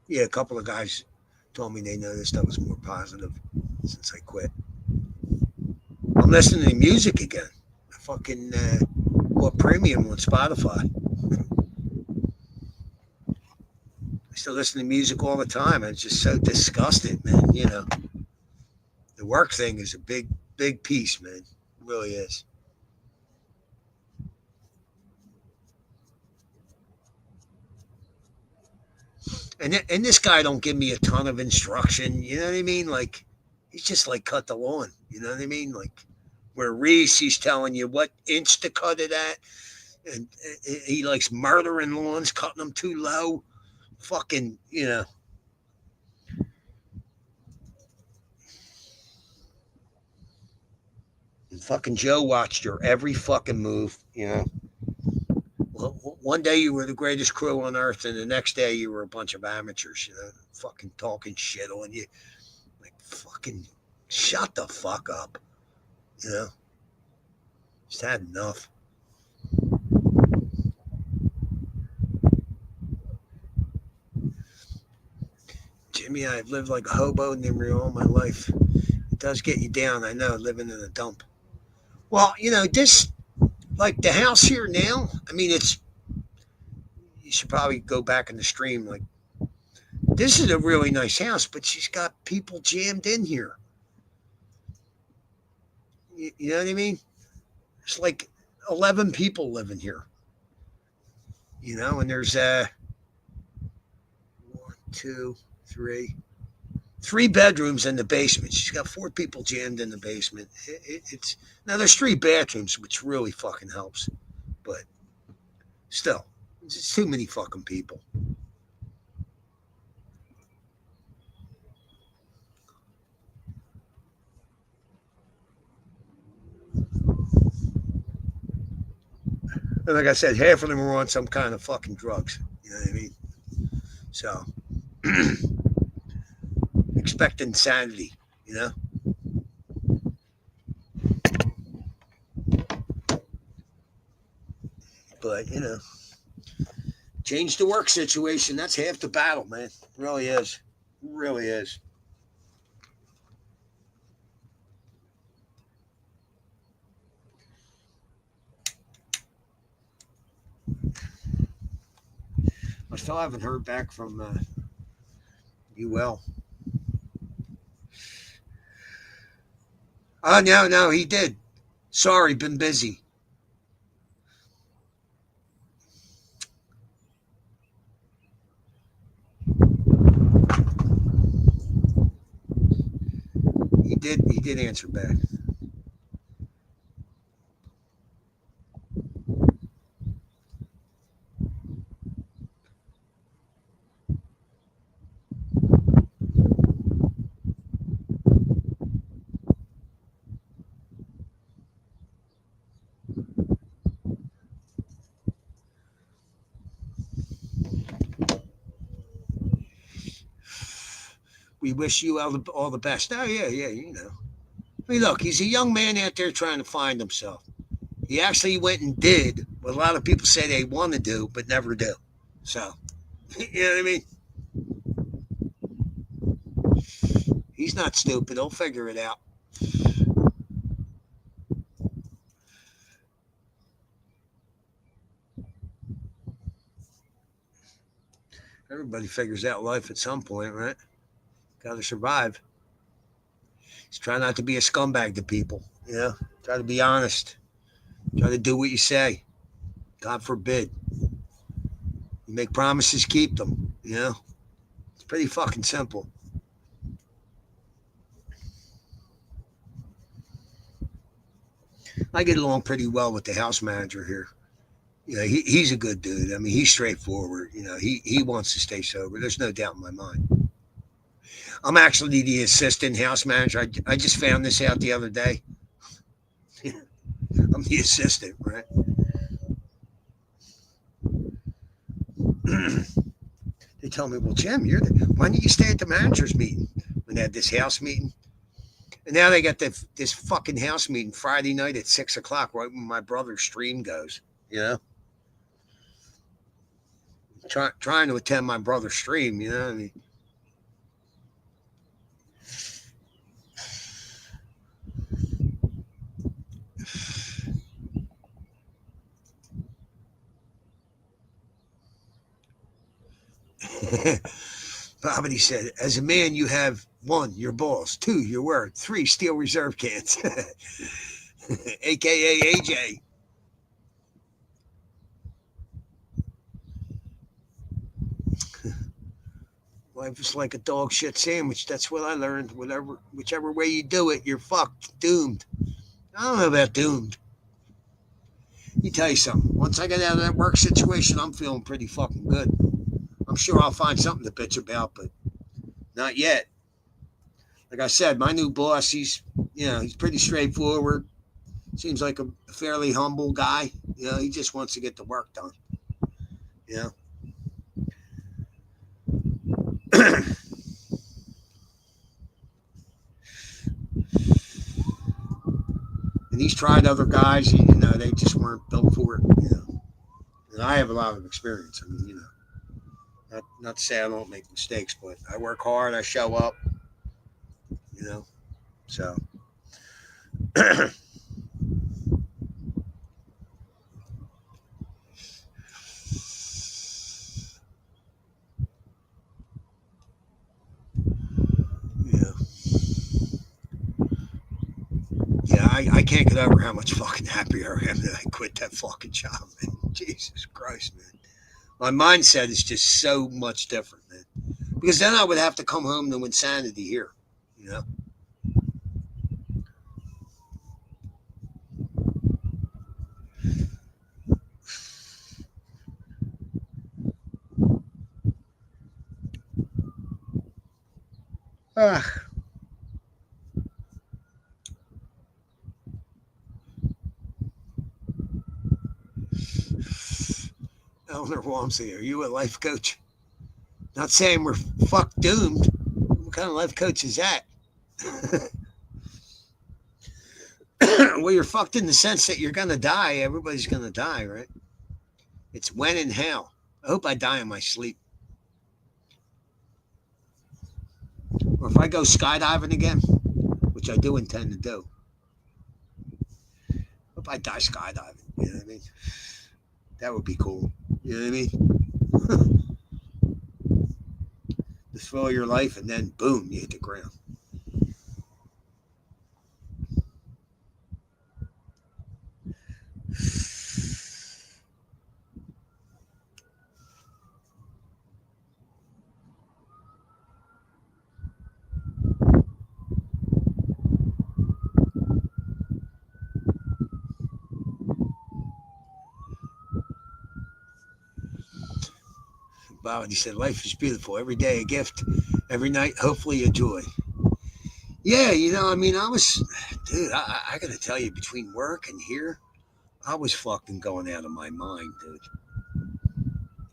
Yeah, a couple of guys told me they noticed I was more positive since I quit. I'm listening to music again. I fucking bought premium on Spotify. I still listen to music all the time. I'm just so disgusted, man. You know, the work thing is a big piece, man. It really is. And this guy don't give me a ton of instruction. You know what I mean? Like, he's just like cut the lawn. You know what I mean? Like, where Reese, he's telling you what inch to cut it at. And he likes murdering lawns, cutting them too low. Fucking, you know. And fucking Joe watched your every fucking move, you know. Well, one day you were the greatest crew on earth, and the next day you were a bunch of amateurs, you know, fucking talking shit on you. Like, fucking shut the fuck up, you know. Just had enough. Jimmy, I've lived like a hobo nearly all my life. It does get you down, I know, living in a dump. Well, you know, this, like the house here now, I mean, you should probably go back in the stream. Like, this is a really nice house, but she's got people jammed in here. You know what I mean? There's like 11 people living here. You know, and there's 1, 2, 3 bedrooms in the basement. She's got 4 people jammed in the basement. It's now there's 3 bathrooms, which really fucking helps, but still, it's too many fucking people. And like I said, half of them were on some kind of fucking drugs. You know what I mean? So, expect insanity, you know? But, you know, change the work situation. That's half the battle, man. It really is. It really is. I still haven't heard back from UL. Oh, no, he did. Sorry, been busy. He did answer back. We wish you all the best. Oh, yeah, you know. I mean, look, he's a young man out there trying to find himself. He actually went and did what a lot of people say they want to do, but never do. So, you know what I mean? He's not stupid. He'll figure it out. Everybody figures out life at some point, right? Got to survive. Just try not to be a scumbag to people. You know, try to be honest. Try to do what you say. God forbid. You make promises, keep them. You know, it's pretty fucking simple. I get along pretty well with the house manager here. You know, he's a good dude. I mean, he's straightforward. You know, he wants to stay sober. There's no doubt in my mind. I'm actually the assistant house manager. I just found this out the other day. I'm the assistant, right? They tell me, well, Jim, why don't you stay at the manager's meeting? When they had this house meeting. And now they got this fucking house meeting Friday night at 6:00, right when my brother's stream goes, you know? Trying to attend my brother's stream, you know? I mean, Bobby said, as a man, you have 1, your balls, 2, your word, 3, steel reserve cans, AKA AJ. Life is like a dog shit sandwich. That's what I learned. Whichever way you do it, you're fucked, doomed. I don't know about doomed. Let me tell you something. Once I get out of that work situation, I'm feeling pretty fucking good. I'm sure I'll find something to bitch about, but not yet. Like I said, my new boss, he's pretty straightforward. Seems like a fairly humble guy. You know, he just wants to get the work done. You know? And he's tried other guys, you know, they just weren't built for it, you know. And I have a lot of experience. I mean, you know, not to say I don't make mistakes, but I work hard, I show up, you know, so. I can't get over how much fucking happier I am that I quit that fucking job, man. Jesus Christ, man. My mindset is just so much different, man. Because then I would have to come home to insanity here, you know? Eleanor Walmsley, are you a life coach? Not saying we're fuck doomed. What kind of life coach is that? Well, you're fucked in the sense that you're going to die. Everybody's going to die, right? It's when and how. I hope I die in my sleep. Or if I go skydiving again, which I do intend to do. I hope I die skydiving. You know what I mean? That would be cool. You know what I mean? Just fill your life and then boom, you hit the ground. Wow, and he said, life is beautiful. Every day a gift. Every night, hopefully a joy. Yeah, you know, I mean, I got to tell you, between work and here, I was fucking going out of my mind, dude.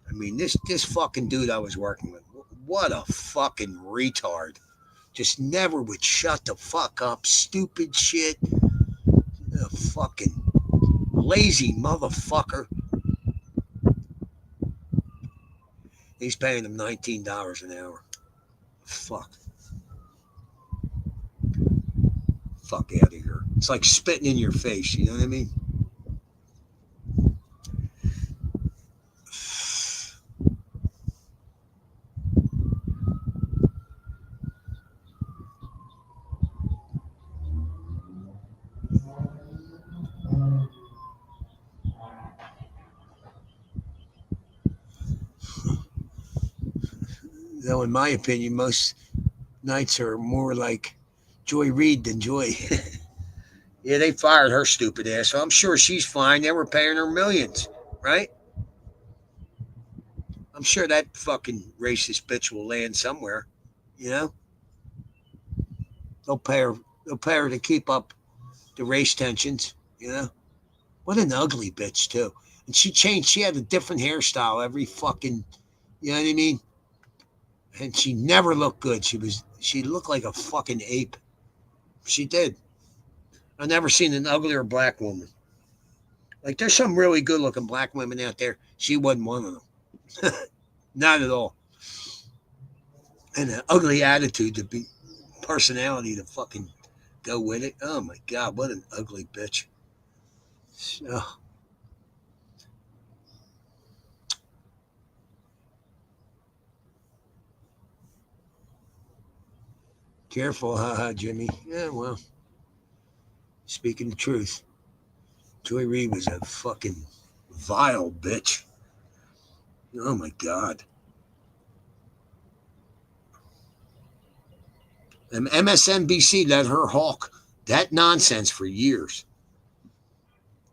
I mean, this fucking dude I was working with, what a fucking retard. Just never would shut the fuck up. Stupid shit. A fucking lazy motherfucker. He's paying him $19 an hour. Fuck. Fuck out of here. It's like spitting in your face, you know what I mean? Though, in my opinion, most nights are more like Joy Reid than Joy. Yeah, they fired her stupid ass. So I'm sure she's fine. They were paying her millions, right? I'm sure that fucking racist bitch will land somewhere, you know? They'll pay her to keep up the race tensions, you know? What an ugly bitch, too. And she had a different hairstyle every fucking, you know what I mean? And she never looked good. She looked like a fucking ape. She did. I've never seen an uglier black woman. Like, there's some really good looking black women out there. She wasn't one of them. Not at all. And an ugly attitude to be, personality to fucking go with it. Oh my God, what an ugly bitch. So. Careful, haha, Jimmy. Yeah, well, speaking the truth, Joy Reid was a fucking vile bitch. Oh my God. And MSNBC let her hawk that nonsense for years.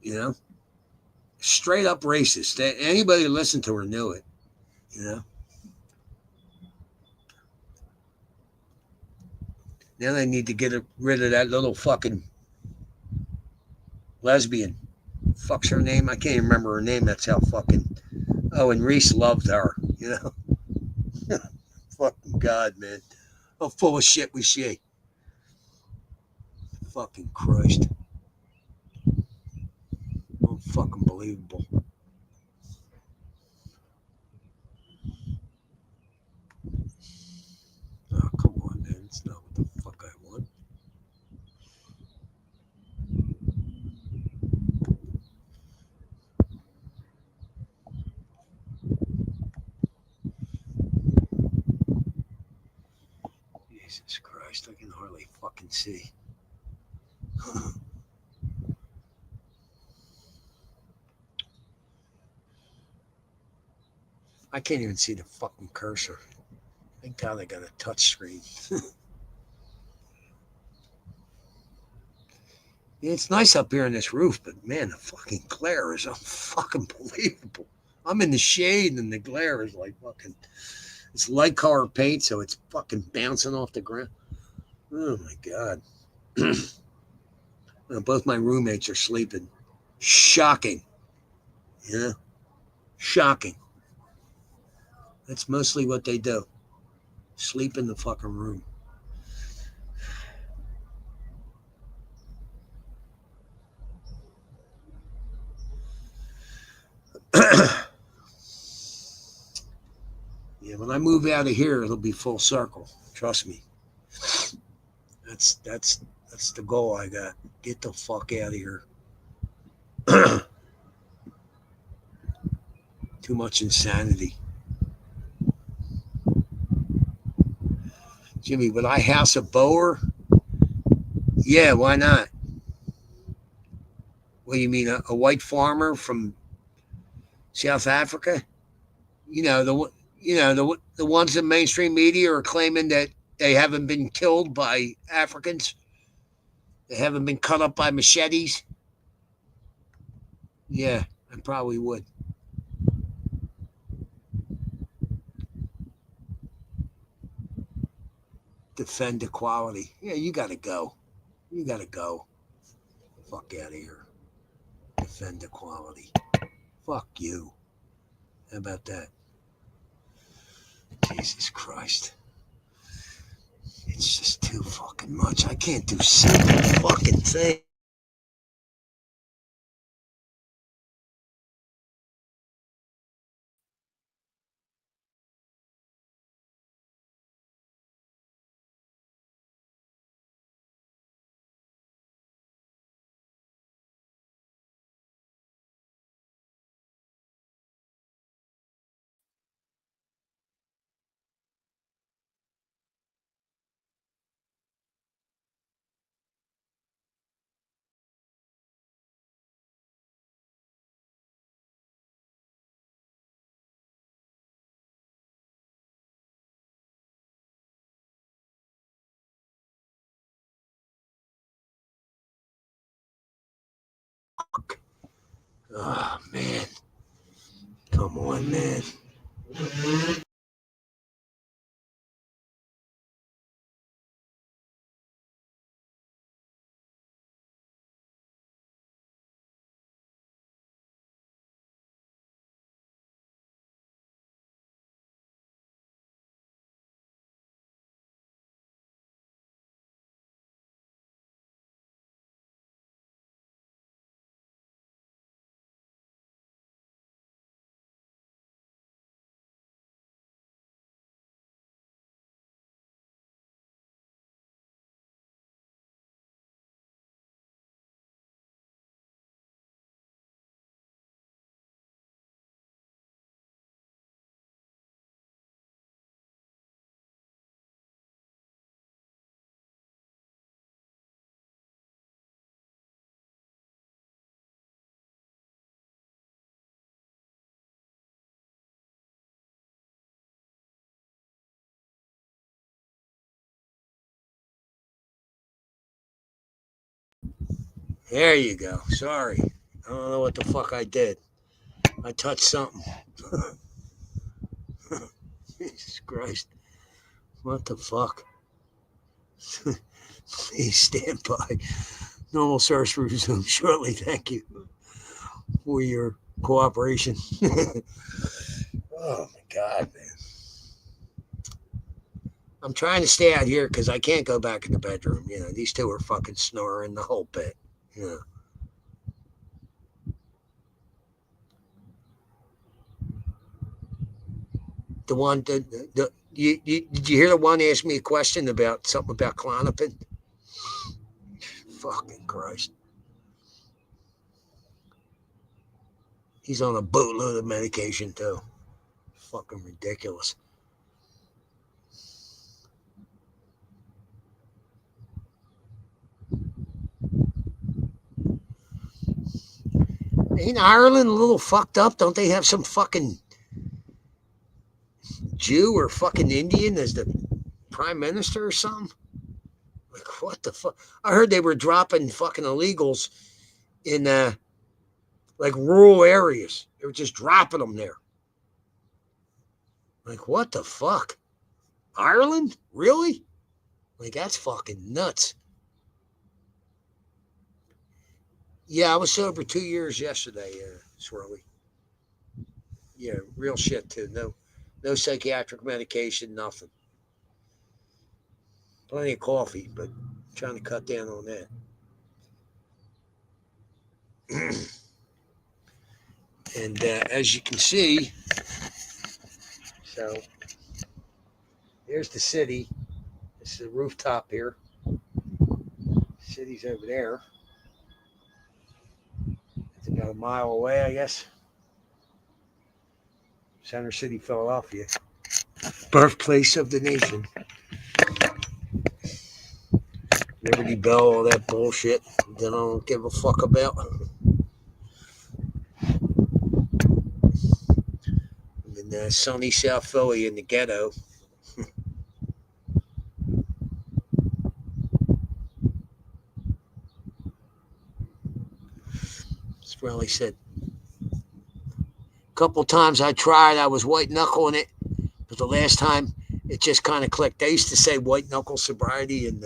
You know? Straight up racist. Anybody who listened to her knew it. You know? Now they need to get rid of that little fucking lesbian. Fuck's her name? I can't even remember her name. That's how fucking... Oh, and Reese loved her, you know? Fucking God, man. How full of shit was she? Fucking Christ. Unfucking believable. Oh, come on, man. It's not what the fuck I want. Jesus Christ, I can hardly fucking see. I can't even see the fucking cursor. Thank God I got a touch screen. Yeah, it's nice up here on this roof, but man, the fucking glare is unfucking believable. I'm in the shade and the glare is like fucking, it's light color paint, so it's fucking bouncing off the ground. Oh my God. Both my roommates are sleeping. Shocking. Yeah. Shocking. That's mostly what they do. Sleep in the fucking room. Yeah, when I move out of here, it'll be full circle. Trust me. That's the goal I got. Get the fuck out of here. Too much insanity. Jimmy, would I house a Boer? Yeah, why not? What do you mean, a white farmer from South Africa? The ones in mainstream media are claiming that they haven't been killed by Africans. They haven't been cut up by machetes. Yeah, I probably would. Defend equality. Yeah, you got to go. You got to go. Fuck out of here. Defend equality. Fuck you. How about that? Jesus Christ. It's just too fucking much. I can't do simple fucking things. Oh, man. Come on, man. There you go. Sorry. I don't know what the fuck I did. I touched something. Jesus Christ. What the fuck? Please stand by. Normal service resume shortly. Thank you for your cooperation. Oh my God, man. I'm trying to stay out here because I can't go back in the bedroom. These two are fucking snoring the whole bit. The one did you hear the one ask me a question about something about Klonopin? Fucking Christ. He's on a boatload of medication too. Fucking ridiculous. Ain't Ireland a little fucked up? Don't they have some fucking Jew or fucking Indian as the prime minister or something? Like, what the fuck? I heard they were dropping fucking illegals in like rural areas. They were just dropping them there. Like, what the fuck? Ireland? Really? Like, that's fucking nuts. Yeah, I was sober 2 years yesterday, Swirly. Yeah, real shit too. No psychiatric medication, nothing. Plenty of coffee, but trying to cut down on that. And as you can see, so there's the city. This is the rooftop here. City's over there. It's about a mile away, I guess. Center City, Philadelphia. Birthplace of the nation. Liberty Bell, all that bullshit that I don't give a fuck about. In sunny South Philly in the ghetto. Sprelly said, a couple times I tried, I was white knuckling it, but the last time it just kind of clicked. They used to say white knuckle sobriety in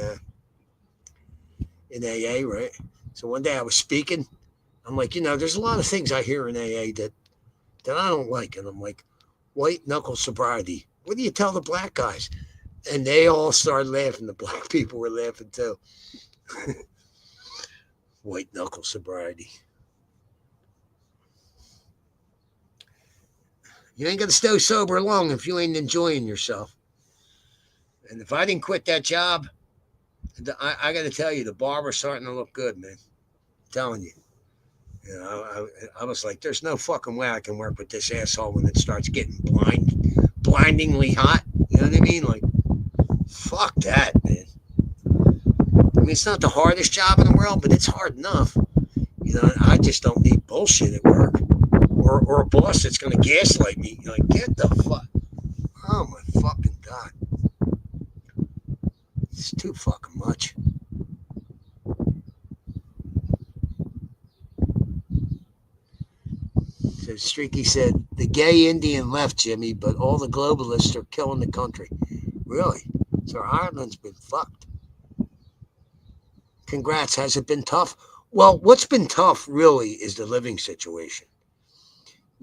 AA, right? So one day I was speaking, I'm like, there's a lot of things I hear in AA that I don't like, and I'm like, white knuckle sobriety. What do you tell the black guys? And they all started laughing. The black people were laughing too. White knuckle sobriety. You ain't going to stay sober long if you ain't enjoying yourself. And if I didn't quit that job, I got to tell you, the bar was starting to look good, man. I'm telling you. I was like, there's no fucking way I can work with this asshole when it starts getting blindingly hot. You know what I mean? Like, fuck that, man. I mean, it's not the hardest job in the world, but it's hard enough. I just don't need bullshit at work. Or a boss that's going to gaslight me. Like, get the fuck. Oh, my fucking God. It's too fucking much. So Streaky said, the gay Indian left, Jimmy, but all the globalists are killing the country. Really? So Ireland's been fucked. Congrats. Has it been tough? Well, what's been tough really is the living situation.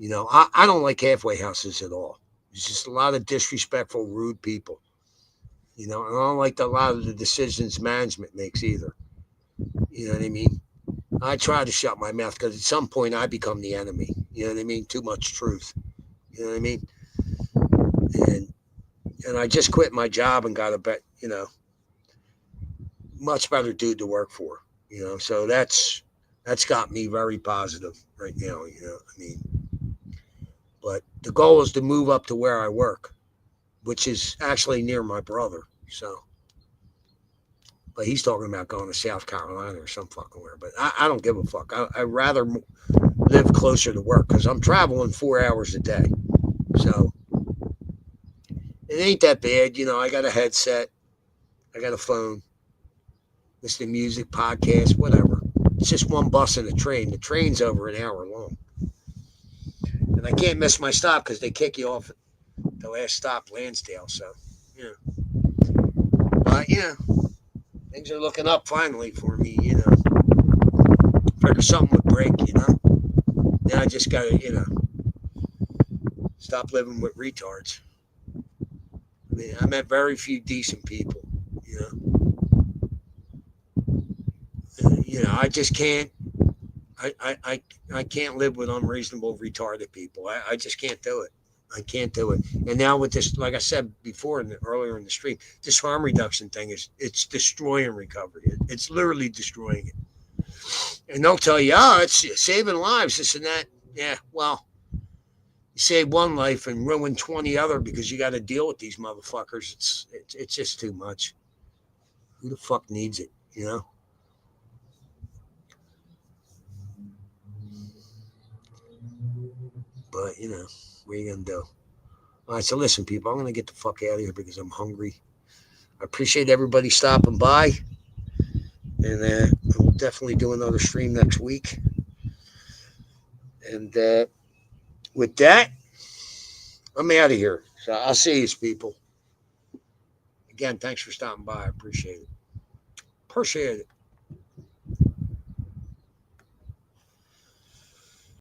I don't like halfway houses at all. There's just a lot of disrespectful, rude people. And I don't like a lot of the decisions management makes either. You know what I mean? I try to shut my mouth because at some point I become the enemy. You know what I mean? Too much truth. You know what I mean? And I just quit my job and got a much better dude to work for. So that's got me very positive right now. But the goal is to move up to where I work, which is actually near my brother. So, but he's talking about going to South Carolina or some fucking where. But I don't give a fuck. I'd rather live closer to work because I'm traveling 4 hours a day. So it ain't that bad. I got a headset. I got a phone. Listen to music, podcast, whatever. It's just one bus and a train. The train's over an hour long. And I can't miss my stop because they kick you off at the last stop, Lansdale. So, But, things are looking up finally for me, Figure something would break, Now I just got to, stop living with retards. I mean, I met very few decent people, I just can't. I can't live with unreasonable, retarded people. I just can't do it. I can't do it. And now with this, like I said before, earlier in the stream, this harm reduction thing it's destroying recovery. It's literally destroying it. And they'll tell you, it's saving lives, this and that. Yeah, well, you save one life and ruin 20 other because you got to deal with these motherfuckers. It's just too much. Who the fuck needs it, But, what are you going to do? All right, so listen, people, I'm going to get the fuck out of here because I'm hungry. I appreciate everybody stopping by. And we'll definitely do another stream next week. And with that, I'm out of here. So I'll see you, people. Again, thanks for stopping by. I appreciate it. Appreciate it.